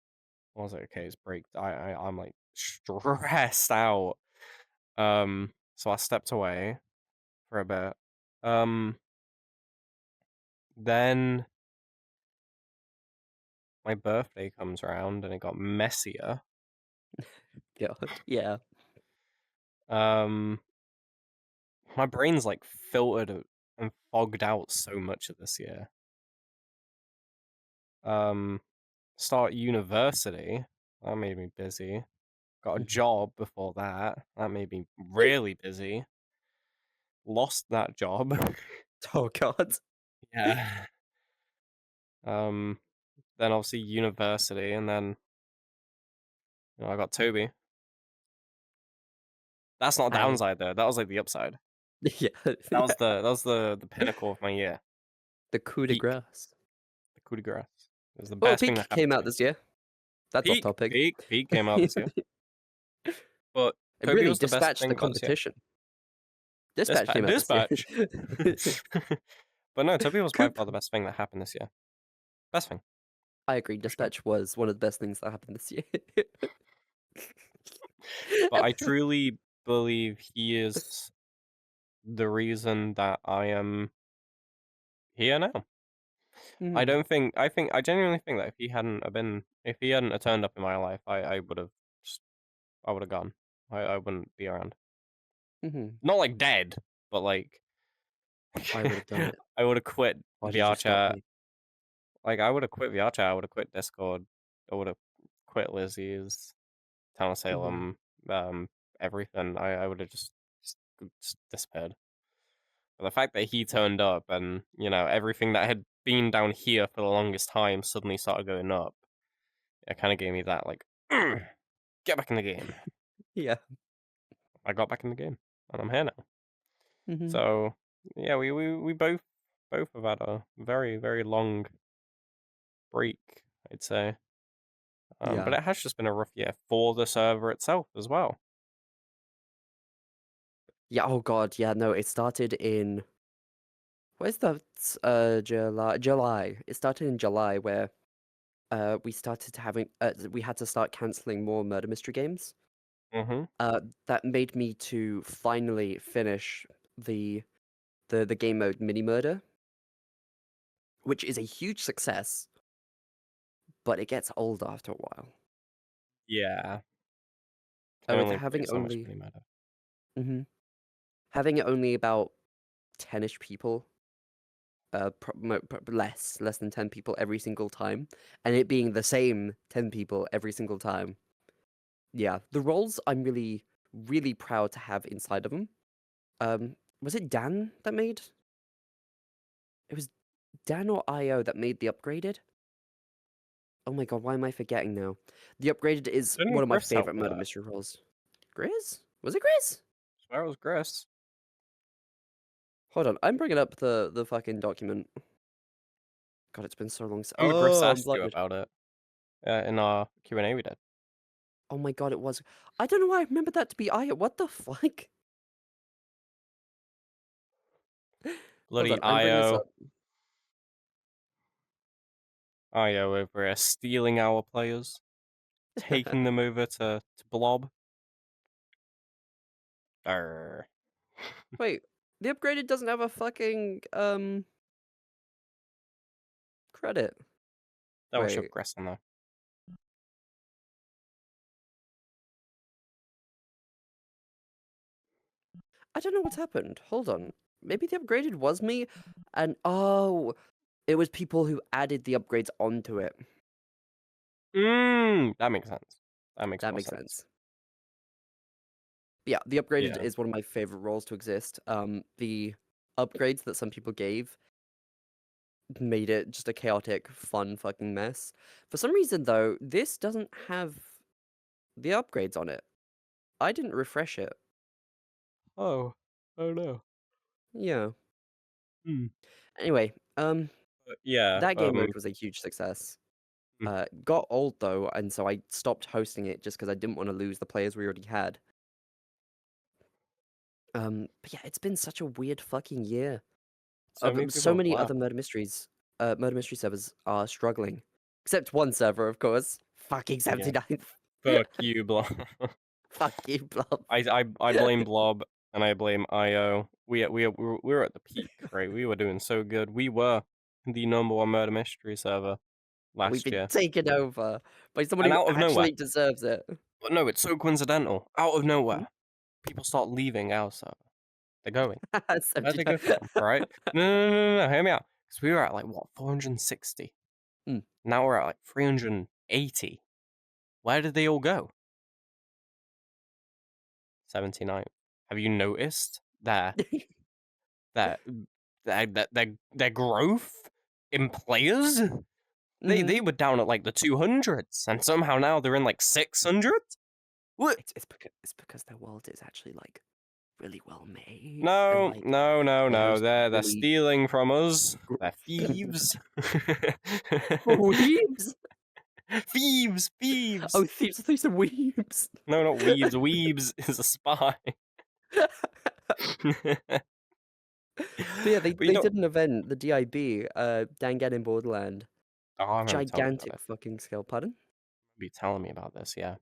I was like, okay, it's break. I'm like stressed out. So I stepped away for a bit. Um, then my birthday comes around and it got messier. God. Yeah. Um, my brain's like filtered and fogged out so much of this year. Um, start university. That made me busy. Got a Mhm. job before that. That made me really busy. Lost that job. Oh God. Yeah. Um, then obviously university, and then I got Toby. That's not a And downside though. That was like the upside. yeah, That was yeah. the pinnacle of my year. The coup de Peak. grace. The coup de grace. It was the Well, best thing that Peak happened came to out me. this year. That's off topic. Peak came out this year. But It Kobe really was the best dispatched thing the about this year. competition. Dispatch came out this year. Dispatch. But no, Toby was by Coop. far the best thing that happened this year. Best thing, I agree. for sure. Dispatch was one of the best things that happened this year. But I truly believe he is the reason that I am here now. Mhm. I genuinely think that if he hadn't have turned up in my life, I would have gone. I wouldn't be around. Mhm. Not like dead, but like I would have done it. I would have quit Why did you VR stop chat. me? Like I would have quit VR chat. I would have quit Discord. I would have quit Lizzie's, Town of Mhm. Salem, um, everything. I would have just disappeared. But the fact that he turned up and everything that had been down here for the longest time suddenly started going up, it kind of gave me that like, get back in the game. Yeah. I got back in the game, and I'm here now. Mhm. So yeah, we both have had a very very long break, I'd say. But Yeah. it has just been a rough year for the server itself as well. Yeah. Oh God. Yeah. No. It started in where's that? July. July. It started in July where we started having we had to start canceling more murder mystery games. Mm-hmm. That made me to finally finish the the game mode mini murder, which is a huge success, but it gets old after a while. Yeah, can With only play having so much only mini meta. hmm having only about 10ish people, less than 10 people every single time, and it being the same 10 people every single time. Yeah, the roles I'm really, really proud to have inside of them. Was it Dan that made? It was Dan or IO that made the upgraded? Oh my god, why am I forgetting now? The upgraded is one Didn't of my Griff's help favorite with murder that? mystery roles. Grizz? Was it Grizz? I swear it was Griff. Hold on, I'm bringing up the fucking document. God, it's been so long. I remember Griff Oh, I'm asked you blinded. about it in our Q&A we did. Oh my god, it was. I don't know why I remember that to be Aya. What the fuck? Hold Bloody on, I'm bringing this IO. up. Oh yeah, we're stealing our players, taking them over to Blob. Arr. Wait, the upgraded doesn't have a fucking credit. That was Wait, progress on though. I don't know what's happened. Hold on. Maybe the upgraded was me, and oh, it was people who added the upgrades onto it. That makes sense. That makes That more makes sense. sense. Yeah, the upgraded Yeah. is one of my favorite roles to exist. The upgrades that some people gave made it just a chaotic, fun fucking mess. For some reason, though, this doesn't have the upgrades on it. I didn't refresh it. Oh. Oh no. Yeah. Hmm. Anyway, Yeah. that game mode was a huge success. Mm. Got old though, and so I stopped hosting it just because I didn't want to lose the players we already had. But yeah, it's been such a weird fucking year. So many So people have many left. other murder mystery servers are struggling, except one server, of course. Fucking Yeah. 79th. Fuck you, Blob. Fuck you, Blob. I blame Blob and I blame IO. We were at the peak, right? We were doing so good. We were the #1 murder mystery server We've last been year. taken over by someone And who out of nowhere, actually deserves it. but no, it's so coincidental. Out of Hmm? nowhere, people start leaving our server. They're going. Where'd they go 79. from? Right? No. Hear me out. Because we were at like what 460. Hmm. Now we're at like 380. Where did they all go? 79. Have you noticed that their growth in players? They Mhm. were down at like the 200s, and somehow now they're in like 600. What? It's because their world is actually like really well made and No, like no, no, no. players They're really stealing from us. gr- They're thieves. weebs. Thieves, Oh, thieves. thieves are weebs. No, not weebs. Weebs is a spy. But yeah, But you they know, did an event, the DIB, Dangan in Borderland. oh, I remember you telling me about Gigantic it. fucking scale. Pardon? You telling me about this, yeah.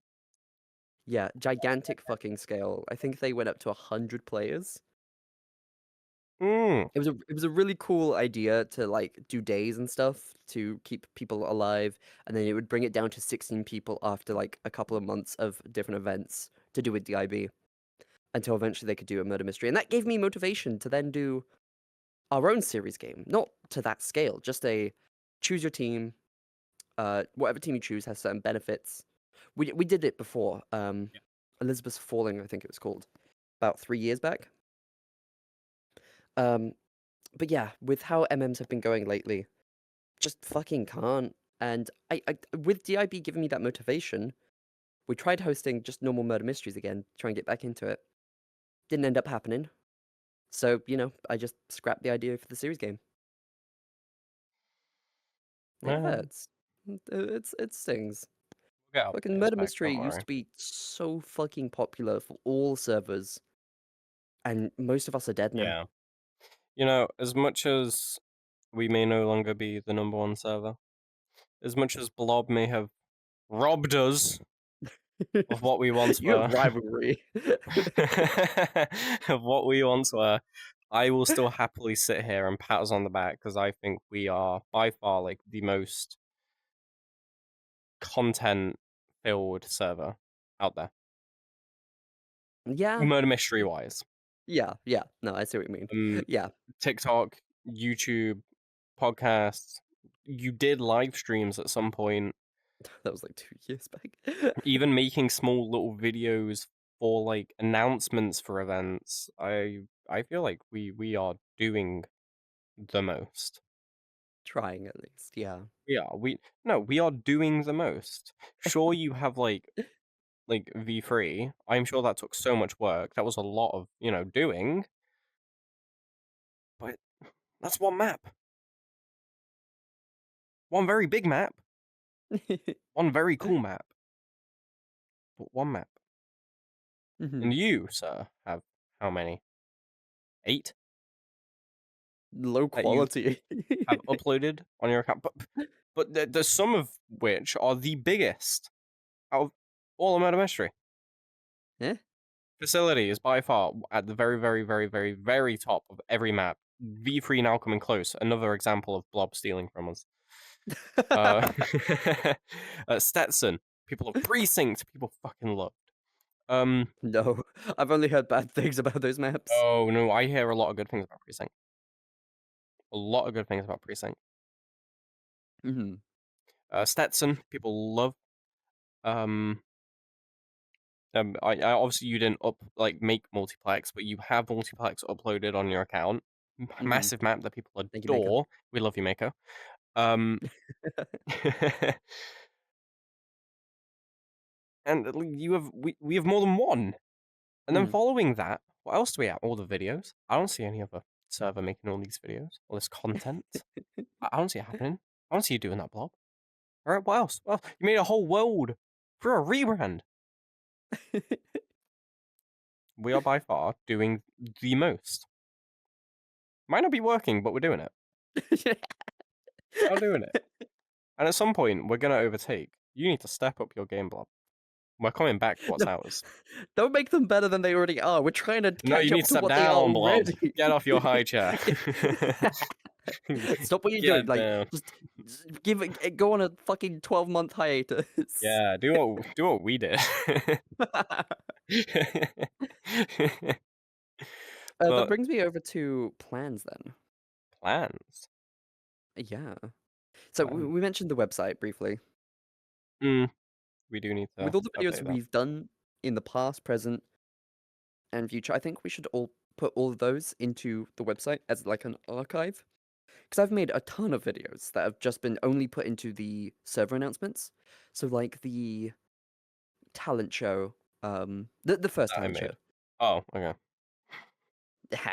Yeah, gigantic fucking scale. I think they went up to 100 players. Hmm. It was a really cool idea to like do days and stuff to keep people alive, and then it would bring it down to 16 people after like a couple of months of different events to do with DIB until eventually they could do a murder mystery. And that gave me motivation to then do our own series game. Not to that scale, just a choose your team. Whatever team you choose has certain benefits. We did it before. Elizabeth's Falling, I think it was called, about 3 years back. Um, but yeah, with how MMs have been going lately, just fucking can't. And I with DIB giving me that motivation, we tried hosting just normal murder mysteries again, try and get back into it. Didn't end up happening. So, I just scrapped the idea for the series game. It Well, hurts. It stings. we'll get our Fucking players murder back, mystery don't used worry. to be so fucking popular for all servers, and most of us are dead now. Yeah. You know, as much as we may no longer be the #1 server, as much as Blob may have robbed us of what we once You have were, rivalry. of what we once were, I will still happily sit here and pat us on the back because I think we are by far like the most content filled server out there. Yeah, Murder mystery wise. yeah. No, I see what you mean. Yeah, TikTok, YouTube, podcasts. You did live streams at some point, that was like 2 years back. even making small little videos for like announcements for events. I feel like we are doing the most. Trying at least, yeah. We are doing the most. Sure, you have like V3. I'm sure that took so much work. That was a lot of doing, but that's one map, one very big map, one very cool map, but one map. Mhm. And you, sir, have how many? 8 Low that you quality. have uploaded on your account. but there's some of which are the biggest out of all of Murder Mystery. Yeah. Facility is by far at the very, very, very, very, very top of every map. V3 now coming close. Another example of Blob stealing from us. Stetson. People of Precinct. People fucking loved. No, I've only heard bad things about those maps. Oh no, I hear a lot of good things about Precinct. A lot of good things about Precinct. Mm-hmm. Stetson. People love. I obviously you didn't make multiplex, but you have multiplex uploaded on your account. Mm-hmm. Massive map that people Thank you, Mako. adore. We love you, Mako. And we have more than one. And then following that, what else do we have? All the videos. I don't see any other server making all these videos, all this content. I don't see it happening. I don't see you doing that, Blob. All right, what else? Well, you made a whole world for a rebrand. We are by far doing the most. Might not be working, but we're doing it. We're doing it. And at some point, we're going to overtake. You need to step up your game, Blob. We're coming back to what's ours. Don't make them better than they already are. We're trying to No, you catch need up to to step what they are down, Blob. already. Get off your high chair. Stop what you're Get doing. Like, down. just give it, go on a fucking 12-month hiatus. Yeah, do what we did. That But brings me over to plans then. plans. Yeah. So we mentioned the website briefly. We do need to With all the videos update that. we've done in the past, present, and future, I think we should all put all of those into the website as like an archive. Because I've made a ton of videos that have just been only put into the server announcements. So like the talent show, the first That I talent show. made. Oh, okay.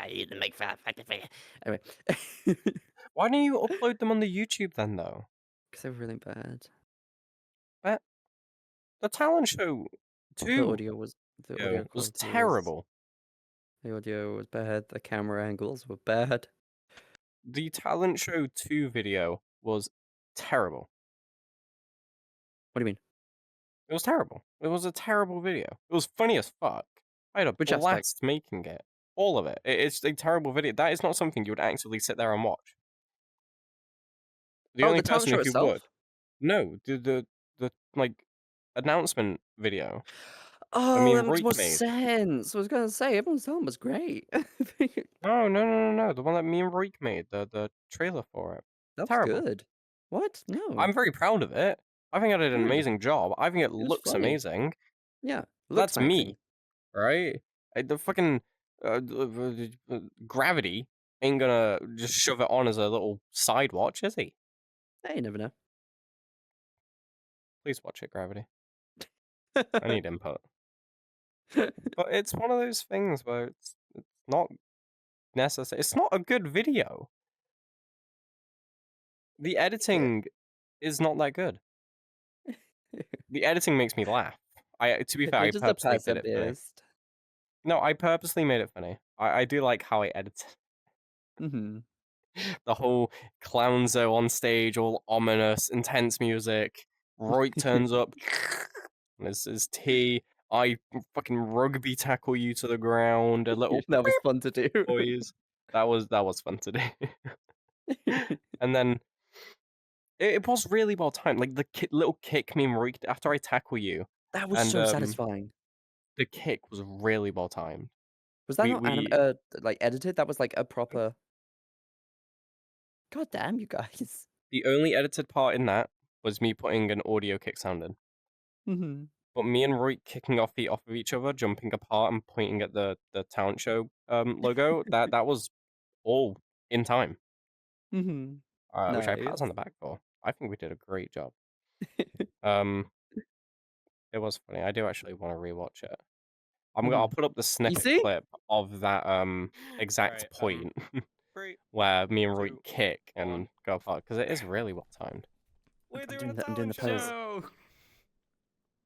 You didn't make that. Anyway. Why don't you upload them on the YouTube then, though? Because they're really bad. But the talent show The 2 audio was was quality terrible. the audio was bad. The camera angles were bad. The talent show 2 video was terrible. What do you mean? It was terrible. It was a terrible video. It was funny as fuck. I had a Which blast aspect? making it. All of it. It's a terrible video. That is not something you would actively sit there and watch. The only the talent person show who itself? would. No, the announcement video. Oh, mean, that makes Roik more made. sense. I was gonna say everyone's telling was great. No. The one that me and Roik made, the trailer for it. That was Terrible. good. What? No. I'm very proud of it. I think I did an Good. amazing job. I think it was looks funny. amazing. Yeah. That's Looks me, right? The fucking Gravity ain't gonna just shove it on as a little side watch, is he? Hey, you never know. Please watch it, Gravity. I need input. But it's one of those things where it's not necessary. It's not a good video. The editing is not that good. The editing makes me laugh. To be fair, I You're just a purposely did it funny. pessimist. No, I purposely made it funny. I do like how I edit Mm-hmm. the whole Clownzo on stage, all ominous, intense music. Roy turns up. This is tea. I fucking rugby tackle you to the ground. A little That was fun to do. boys. That was fun to do. And then it was really well timed. Like the little kick me and Roy after I tackle you. That was And, so satisfying. The kick was really well timed. Was that we- not we- like edited? That was like a proper. God damn, you guys. The only edited part in that was me putting an audio kick sound in. Mm-hmm. But me and Roy kicking off of each other, jumping apart and pointing at the talent show logo, that was all in time. Mm-hmm. Which I pat us on Nice. the back for. I think we did a great job. It was funny. I do actually want to rewatch it. I'll put up the snippet see? clip of that exact Right, point 3, where me and Roy 2, kick and 1. go apart because it is really well timed. We're I'm doing a doing the talent pose. show.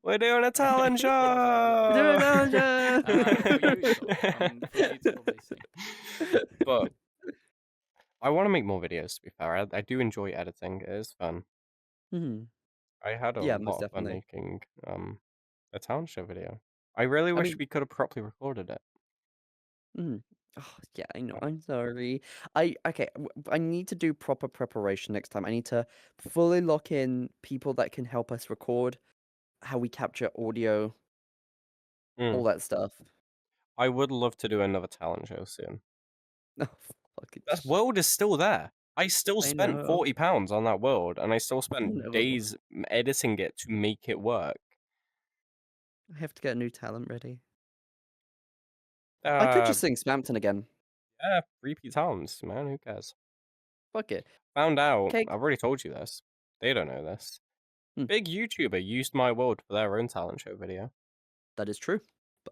We're doing a talent show. We're doing a talent show. For you to probably see. But I want to make more videos. To be fair, I do enjoy editing. It is fun. Hmm. I had a Yeah, most lot of fun definitely. making a talent show video. I really I wish mean, we could have properly recorded it. mm, oh, yeah, I know. Oh, I'm sorry. I need to do proper preparation next time. I need to fully lock in people that can help us record, how we capture audio, mm. all that stuff. I would love to do another talent show soon. Oh, fucking That world is still there. I still I spent know. £40 on that world, and I still I spent know. days editing it to make it work. I have to get a new talent ready. I could Uh, just sing Spampton again. yeah, repeat talents, man. Who cares? Fuck it. Found out. Cake. I've already told you this. They don't know this. Hmm, Big YouTuber used my world for their own talent show video. that is true.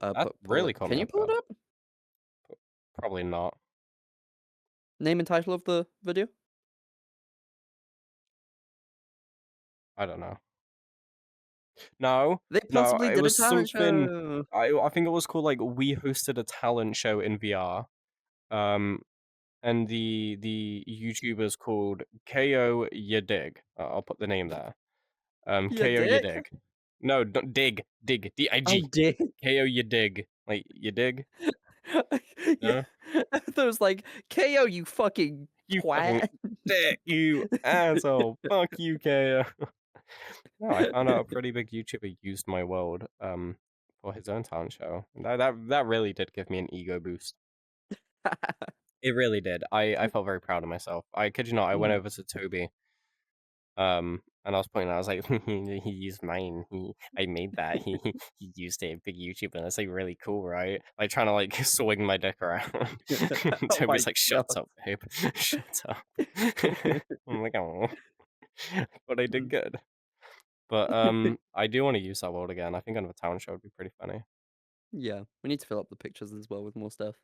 That Pull really it. caught Can me you off pull it guard. up? Probably not. Name and title of the video? I don't know. No, They no, possibly it did a was talent something. show. I think it was called like we hosted a talent show in VR. Um, and the YouTuber's called KO Ya Dig. I'll put the name there. You KO Ya dick. Dig. No, Dig Oh, DIG. dick. KO Ya Dig. Like you dig? Yeah. No, There was like, KO, you fucking you fucking twat. dick, you asshole. Fuck you, KO. No, I found out a pretty big YouTuber used my world for his own talent show. And that really did give me an ego boost. It really did. I felt very proud of myself. I kid you not, I went Mm. over to Toby, and I was pointing out, I was like, he used mine. I made that. He used it, big YouTuber, and that's like really cool, right? Like trying to like swing my dick around. Oh my Toby's like, shut god. up, babe. Shut up. I'm like, oh, but I did Mm. good. But I do want to use that world again. I think another town show would be pretty funny. Yeah, we need to fill up the pictures as well with more stuff.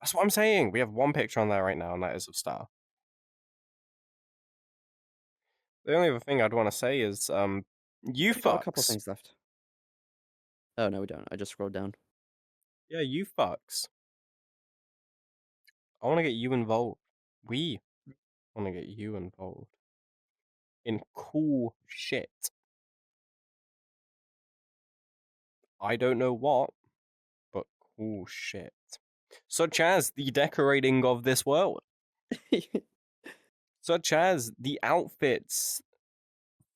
That's what I'm saying. We have one picture on there right now, and that is of Star. The only other thing I'd want to say is, you Only got a couple fucks. things left. Oh no, we don't. I just scrolled down. Yeah, you fucks. I want to get you involved. We want to get you involved in cool shit. I don't know what, but cool shit. Such as the decorating of this world. Such as the outfits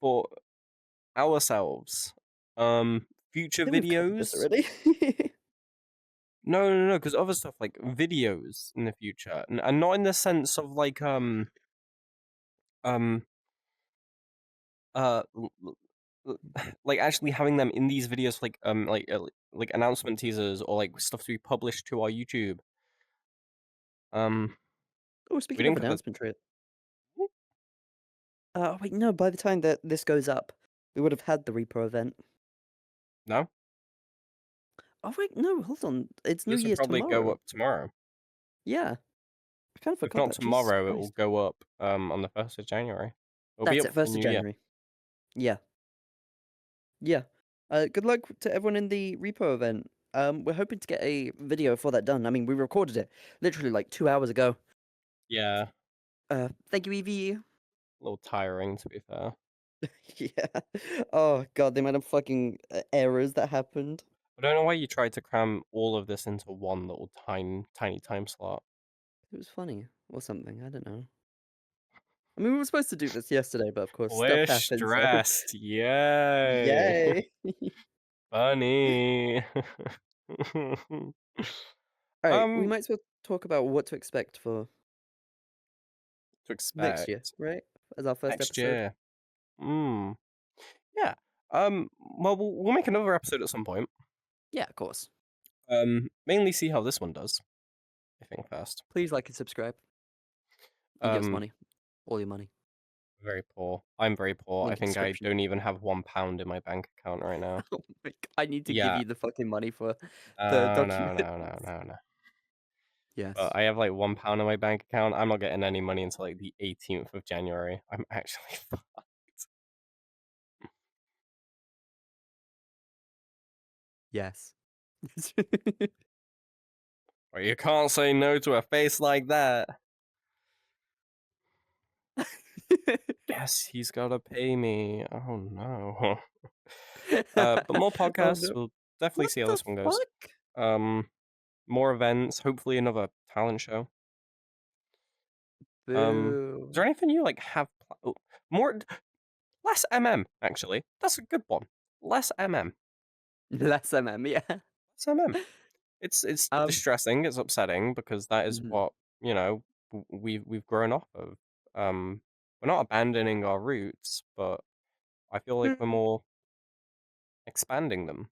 for ourselves. Future Think we've covered this videos. already. No, because other stuff like videos in the future, and not in the sense of like um uh l- like actually having them in these videos like announcement teasers or like stuff to be published to our YouTube. Um, Oh, we speaking of didn't cover. announcement trip. Wait, no. By the time that this goes up, we would have had the repo event. No, Oh wait, no. Hold on. It's New this will Year's probably go tomorrow. up tomorrow. Yeah, I kind of If forgot not that. Jesus tomorrow, it will Christ. go up on the 1st of January. It'll be That's up it. for the 1st of new year. January. Yeah. Yeah. Good luck to everyone in the repo event. We're hoping to get a video for that done. I mean, we recorded it literally like 2 hours ago. Yeah, Thank you, Evie. a little tiring to be fair. Yeah. Oh god, the amount of fucking errors that happened. I don't know why you tried to cram all of this into one little tiny time slot. It was funny or something. I don't know. I mean, we were supposed to do this yesterday, but of course stuff We're happened. So, stressed. Yay. yay! Funny. All right, we um, might as well talk about what to expect for to next year, expect right? As our first next episode. year. Hmm. Yeah. Well, we'll make another episode at some point. Yeah, of course. Mainly see how this one does. I think first. Please like and subscribe and give us Um, money, all your money. very poor. I'm very poor. I Link in think I description. don't even have £1 in my bank account right now. Oh my God. I need to give Yeah. you the fucking money for the No, document. no. Yes. But I have like £1 in my bank account. I'm not getting any money until like the 18th of January. I'm actually fucked. Yes. Well, you can't say no to a face like that. yes, he's gotta pay me. Oh no. But more Oh podcasts. no! We'll definitely What see how the this one goes. fuck? More events. Hopefully another talent show. Is Boo! there anything you like have more? Less actually. That's a good one. Less Less MM, yeah. Less It's Um, distressing. It's upsetting because that is mhm. what we've grown off of. We're not abandoning our roots, but I feel like we're more expanding them.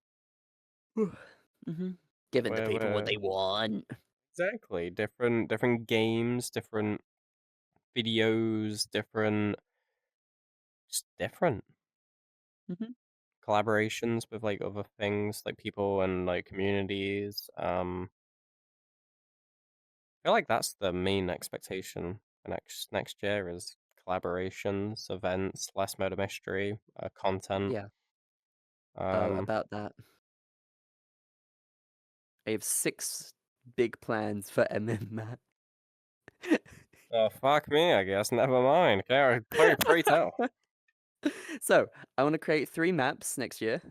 Mhm. Giving the people what We're they want. exactly different games, different videos, just different Mhm. collaborations with like other things, like people and like communities. I feel like that's the main expectation for next year is collaborations, events, less murder mystery, content. Yeah. Um, About that. I have 6 big plans for MM, Matt. oh fuck me, I guess. Never mind. Okay, pray tell. So, I want to create 3 maps next year.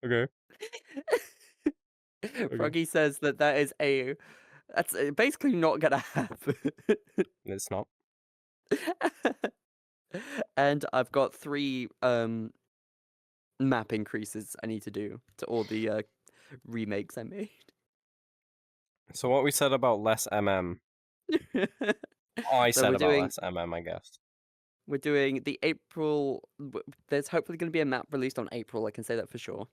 Okay, okay. Froggy says that that's basically not gonna happen. It's not. And I've got 3 map increases I need to do to all the remakes I made. So what we said about less I So said about less I guess. we're doing the April. There's hopefully going to be a map released on April. I can say that for sure.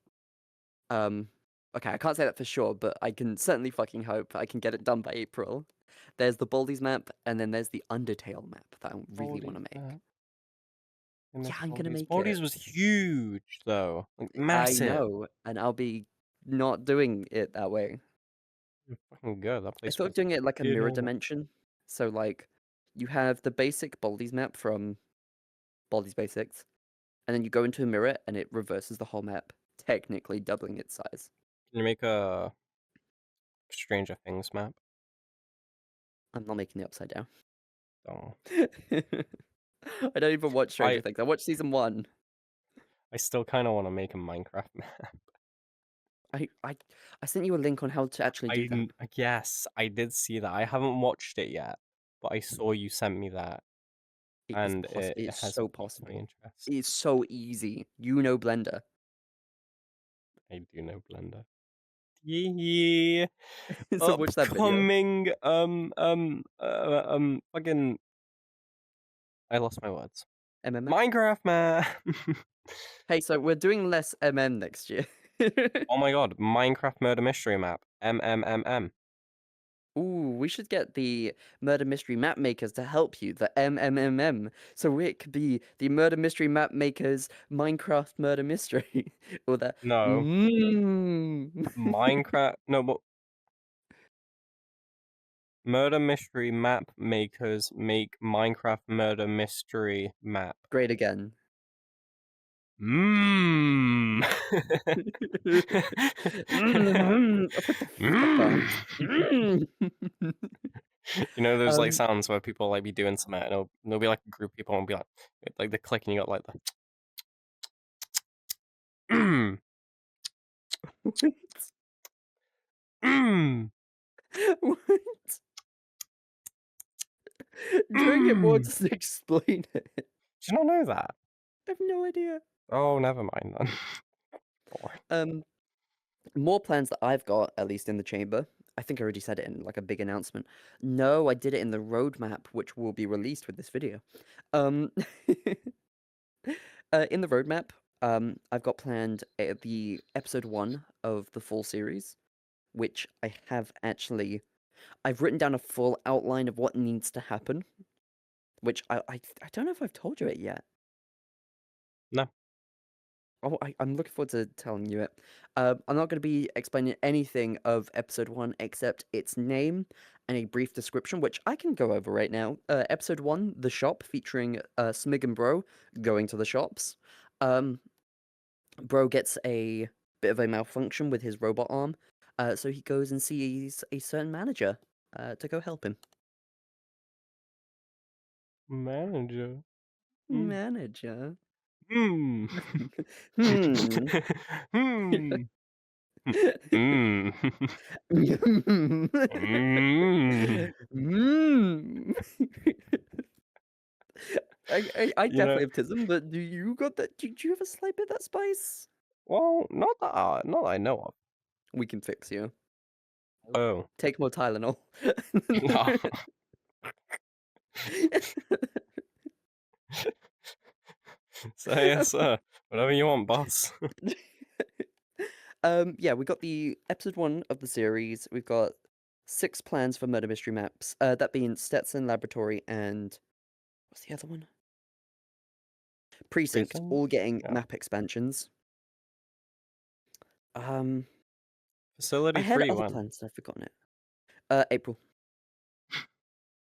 Um, okay, I can't say that for sure, but I can certainly fucking hope I can get it done by April. There's the Baldies map, and then there's the Undertale map that I really want to Baldi's make. map. I miss Yeah, I'm gonna Baldi's. make it. Baldi's was huge though, like I massive. know, and I'll be not doing it that way. Fucking good. That I place thought of was doing it like a fucking mirror enormous. dimension. So like, you have the basic Baldies map from Baldi's Basics, and then you go into a mirror, and it reverses the whole map, technically doubling its size. Can you make a Stranger Things map? I'm not making it upside down. Oh. I don't even watch Stranger I Things. I watched season 1. I still kind of want to make a Minecraft map. I, I I sent you a link on how to actually do that. Yes, I did see that. I haven't watched it yet, but I saw you sent me that, and it It's has so piqued my possible. interest. It's so easy. You know Blender. I do know Blender. Yeah. So watch that video. Upcoming fucking I lost my words. MMM. Minecraft map. Hey, so we're doing less MM next year. Oh my god, Minecraft murder mystery map. MMMM. Ooh, we should get the murder mystery map makers to help you, the MMMM. So it could be the murder mystery map makers Minecraft murder mystery. Or the No. mm. Minecraft no, but murder mystery map makers make Minecraft murder mystery map. Great again. Mmm. Put the fuck on. Mm. You know those like um, sounds where people like be doing something and there'll be like a group of people and be like the click and you got like the mmm. what? Mmm. What? Doing it more Mmm. just to explain it. Did you not know that? I have no idea. Oh, never mind then. Boring. More plans that I've got, at least in the chamber. I think I already said it in like a big announcement. No, I did it in the roadmap, which will be released with this video. Um, in the roadmap, I've got planned the episode 1 of the full series, which I have actually. I've written down a full outline of what needs to happen, which I don't know if I've told you it yet. No. Oh, I'm looking forward to telling you it. I'm not going to be explaining anything of episode 1 except its name and a brief description, which I can go over right now. Episode 1, The Shop, featuring Smig and Bro going to the shops. Bro gets a bit of a malfunction with his robot arm, so he goes and sees a certain manager to go help him. Manager. Manager. Hmm. Hmm. Hmm. Hmm. Hmm. Mm. I You know, definitely have tism, but do you got that? Did you have a slight bit of that spice? well, not that I know of. We can fix you. Oh. Take more Tylenol. No. So yes, sir. Whatever you want, boss. Yeah, we got the episode 1 of the series. We've got 6 plans for murder mystery maps. That being Stetson Laboratory and what's the other one? Precinct, Precinct? all getting Yeah. map expansions. I Facility had 3 other when? plans, I've forgotten it. April.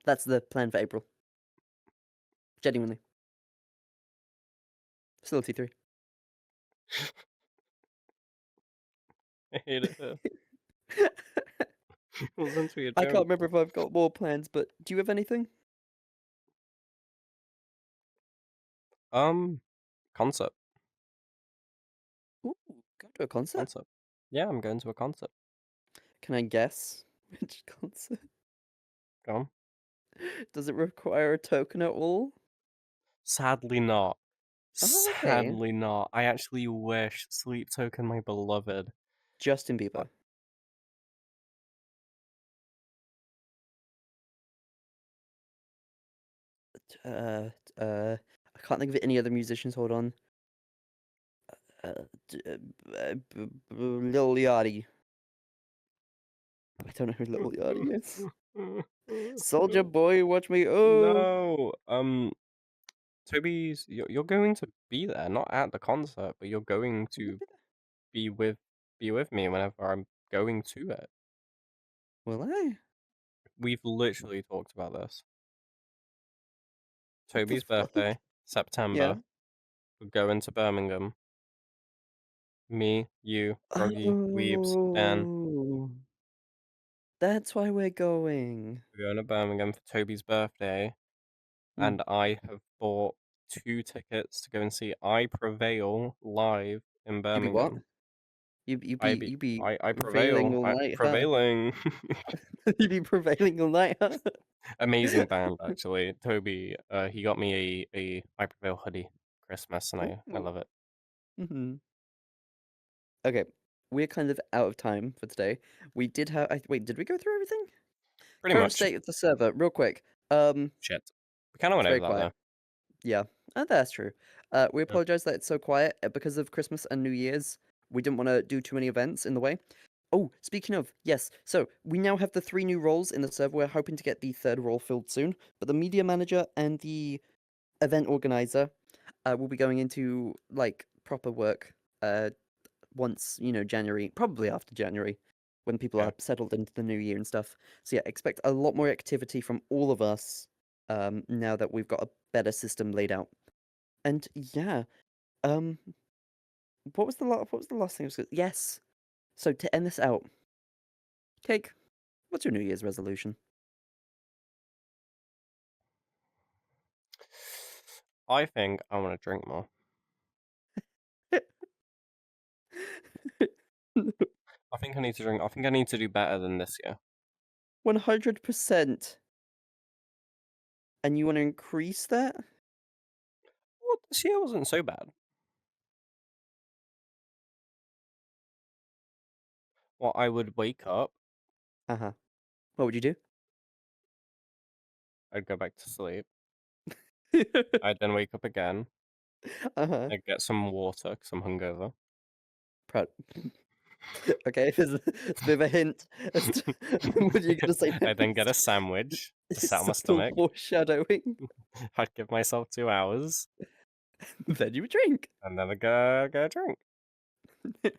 That's the plan for April. Genuinely. Facility 3. I hate it here. It was meant to be a I can't joke. remember if I've got more plans, but do you have anything? Concert. Ooh, go to a concert? Concert. Yeah, I'm going to a concert. Can I guess which concert? Go on. Does it require a token at all? Sadly not. Oh, okay. Sadly not. I actually wish Sleep Token, my beloved. Justin But Bieber. I can't think of any other musicians. Hold on. Lil Yachty. I don't know who Lil Yachty is. Soldier Boy, watch me. Oh, No. Toby's you're going to be there, not at the concert, but you're going to be with me whenever I'm going to it. will I? We've literally talked about this. What the Toby's fuck? birthday, Yeah. September. We're going to Birmingham. Me, you, Froggy, Weebs, Dan. Oh, that's why we're going. We're going to Birmingham for Toby's birthday, Hmm. and I have bought 2 tickets to go and see I Prevail live in You be what? Birmingham. You be I prevailing prevail. all I night, huh? prevailing. You be prevailing all night, huh? Amazing band, actually. Toby, he got me a I Prevail hoodie Christmas, and I love it. Mm-hmm. Okay, we're kind of out of time for today. We did have. Wait, did we go through everything? Pretty Current much. state of the server, real quick. Shit. We kind of It's went very over that quiet. though. Yeah, that's true. We Yeah. apologize that it's so quiet because of Christmas and New Year's. We didn't want to do too many events in the way. Oh, speaking of, yes. So we now have the 3 new roles in the server. We're hoping to get the 3rd role filled soon. But the media manager and the event organizer will be going into like proper work. Once January, probably after January, when people Yeah. are settled into the new year and stuff. So yeah, expect a lot more activity from all of us. Now that we've got a better system laid out. And yeah, um, what was the last thing I was gonna... Yes. So to end this out, Cake, what's your New Year's resolution? I think I want to drink more. I think I need to drink. I think I need to do better than this year. 100%. And you want to increase that? Well, this year wasn't so bad. Well, I would wake up. Uh-huh. What would you do? I'd go back to sleep. I'd then wake up again. Uh-huh. I'd get some water because I'm hungover. Proud. Okay, it's a bit of a hint as to what you're gonna say I'd then get a next. sandwich to This is set on my subtle stomach. foreshadowing. I'd give myself 2 hours, Then you would drink. and then I'd go drink.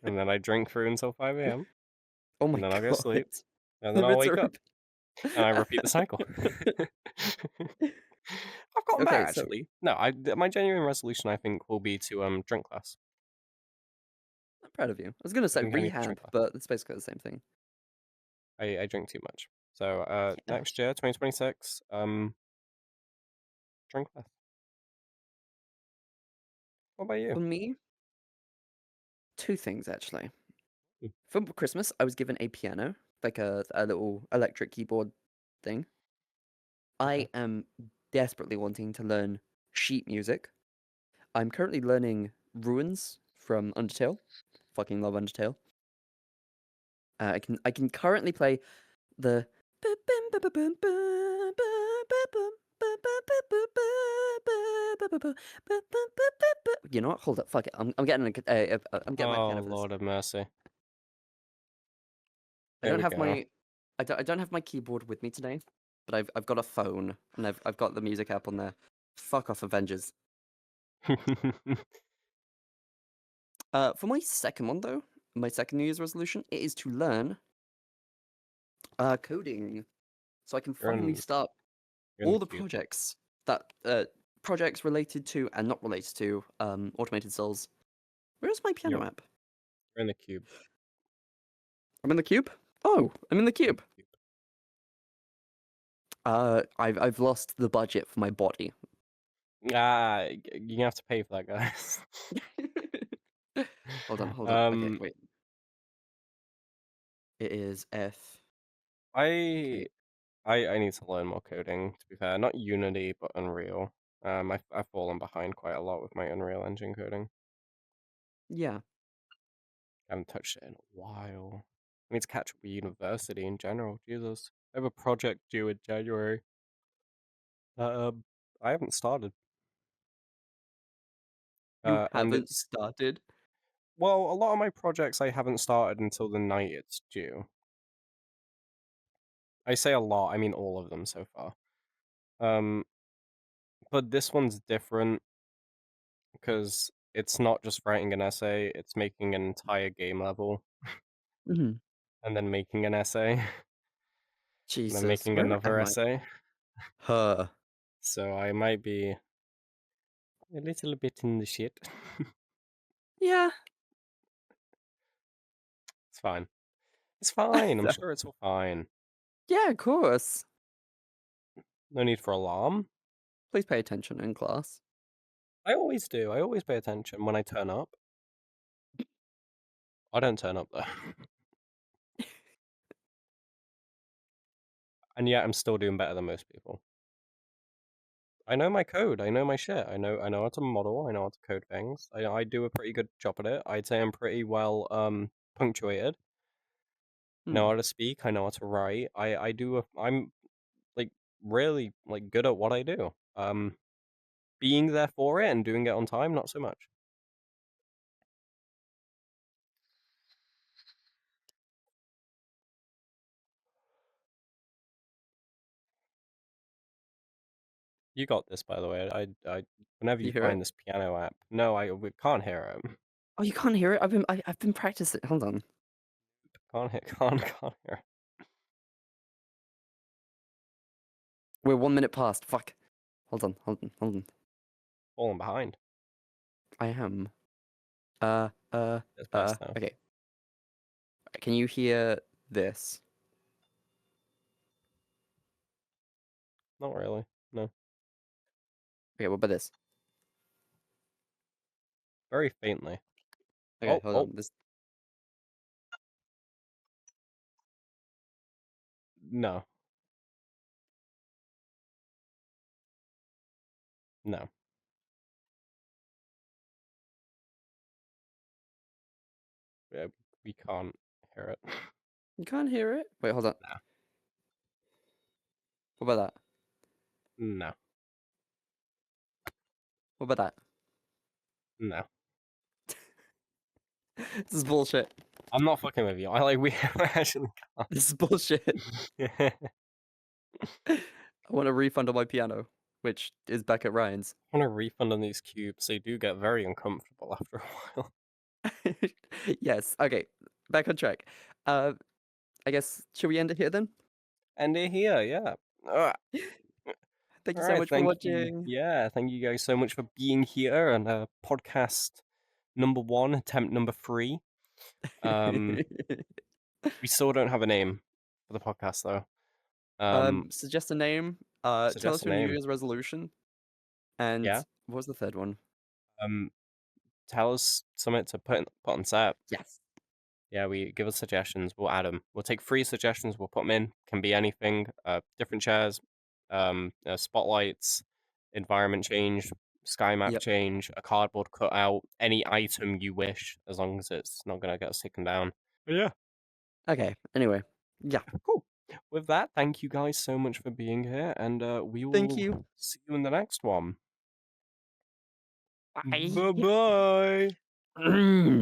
And then I drink through until 5 a.m. Oh my And then I'll go god. sleep. And then The I'll bits wake are up. And I repeat the cycle. I've gotten better, Okay, so actually. No, my genuine resolution, I think, will be to drink less. I'm proud of you. I was gonna I say think I need to rehab, drink less. but it's basically the same thing. I drink too much. So Yeah. next year, 2026, drink less. What about you? For me, two things actually. Hmm. For Christmas, I was given a piano, like a little electric keyboard thing. Okay. I am desperately wanting to learn sheet music. I'm currently learning Ruins from Undertale. Fucking love Undertale. I can currently play the. You know what? Hold up. Fuck it. I'm getting I'm getting my Oh, piano for this. Lord of mercy. I Here don't we have go. my I don't have my keyboard with me today, but I've got a phone and I've got the music app on there. Fuck off, Avengers. For my second one though, my second New Year's resolution, it is to learn coding, so I can You're finally in, start you're in the all the cube. projects related to and not related to automated cells. Where's my piano You're, app? you're in the cube. I'm in the cube. Oh, I'm in the You're in cube. the cube. I've lost the budget for my body. You're gonna have to pay for that, guys. Hold on, hold on. Okay, um, wait. It is F. I Okay. I need to learn more coding. To be fair, not Unity, but Unreal. I've fallen behind quite a lot with my Unreal Engine coding. Yeah. I haven't touched it in a while. I need to catch up with university in general. Jesus, I have a project due in January. I haven't started. You And haven't it's started? well, a lot of my projects I haven't started until the night it's due. I say a lot, I mean all of them so far. Um, but this one's different because it's not just writing an essay; it's making an entire game level Mhm. and then making an essay and then Jesus, making where another am I? essay. Huh. So I might be a little bit in the shit. Yeah. It's fine. It's fine. I'm sure it's all fine. Yeah, of course. No need for alarm. Please pay attention in class. I always do. I always pay attention when I turn up. I don't turn up though. And yet I'm still doing better than most people. I know my code. I know my shit. I know how to model. I know how to code things. I do a pretty good job at it. I'd say I'm pretty well punctuated. I know Hmm. how to speak. I know how to write. I'm like really like good at what I do. Being there for it and doing it on time, not so much. You got this, by the way. Whenever You you hear it? find this piano app, no, we can't hear it. Oh, you can't hear it? I've been practicing. Hold on. Can't hear. Can't hear. We're 1 minute past. Fuck. Hold on, hold on, hold on. Falling behind. I am. It's best now. Okay. Can you hear this? Not really. No. Okay, what about this? Very faintly. Okay, Oh, hold oh, on. This. no, no. Yeah, we can't hear it. You can't hear it? Wait, hold on. No, What about that? no, What about that? no. This is bullshit. I'm not fucking with you. I like we actually This is bullshit. can't. I want a refund on my piano, which is back at Ryan's. I want a refund on these cubes. They do get very uncomfortable after a while. Yes. Okay. Back on track. Uh, I guess should we end it here then? And they're here, yeah. All Thank you so right, much for thank you. watching. Yeah, thank you guys so much for being here and podcast number 1, attempt number 3. We still don't have a name for the podcast though. Suggest a name. Tell us Suggest a your New name. Year's resolution. And Yeah. what was the third one? Um, tell us something to put on set. Yes. Yeah, we give us suggestions. We'll add them. We'll take 3 suggestions. We'll put them in. Can be anything. Different chairs. Spotlights. Environment change. Sky map Yep. change. A cardboard cutout. Any item you wish, as long as it's not gonna get us taken down. But yeah. Okay. Anyway. Yeah. Cool. With that, thank you guys so much for being here, and we Thank will you. see you in the next one. Bye. Bye bye.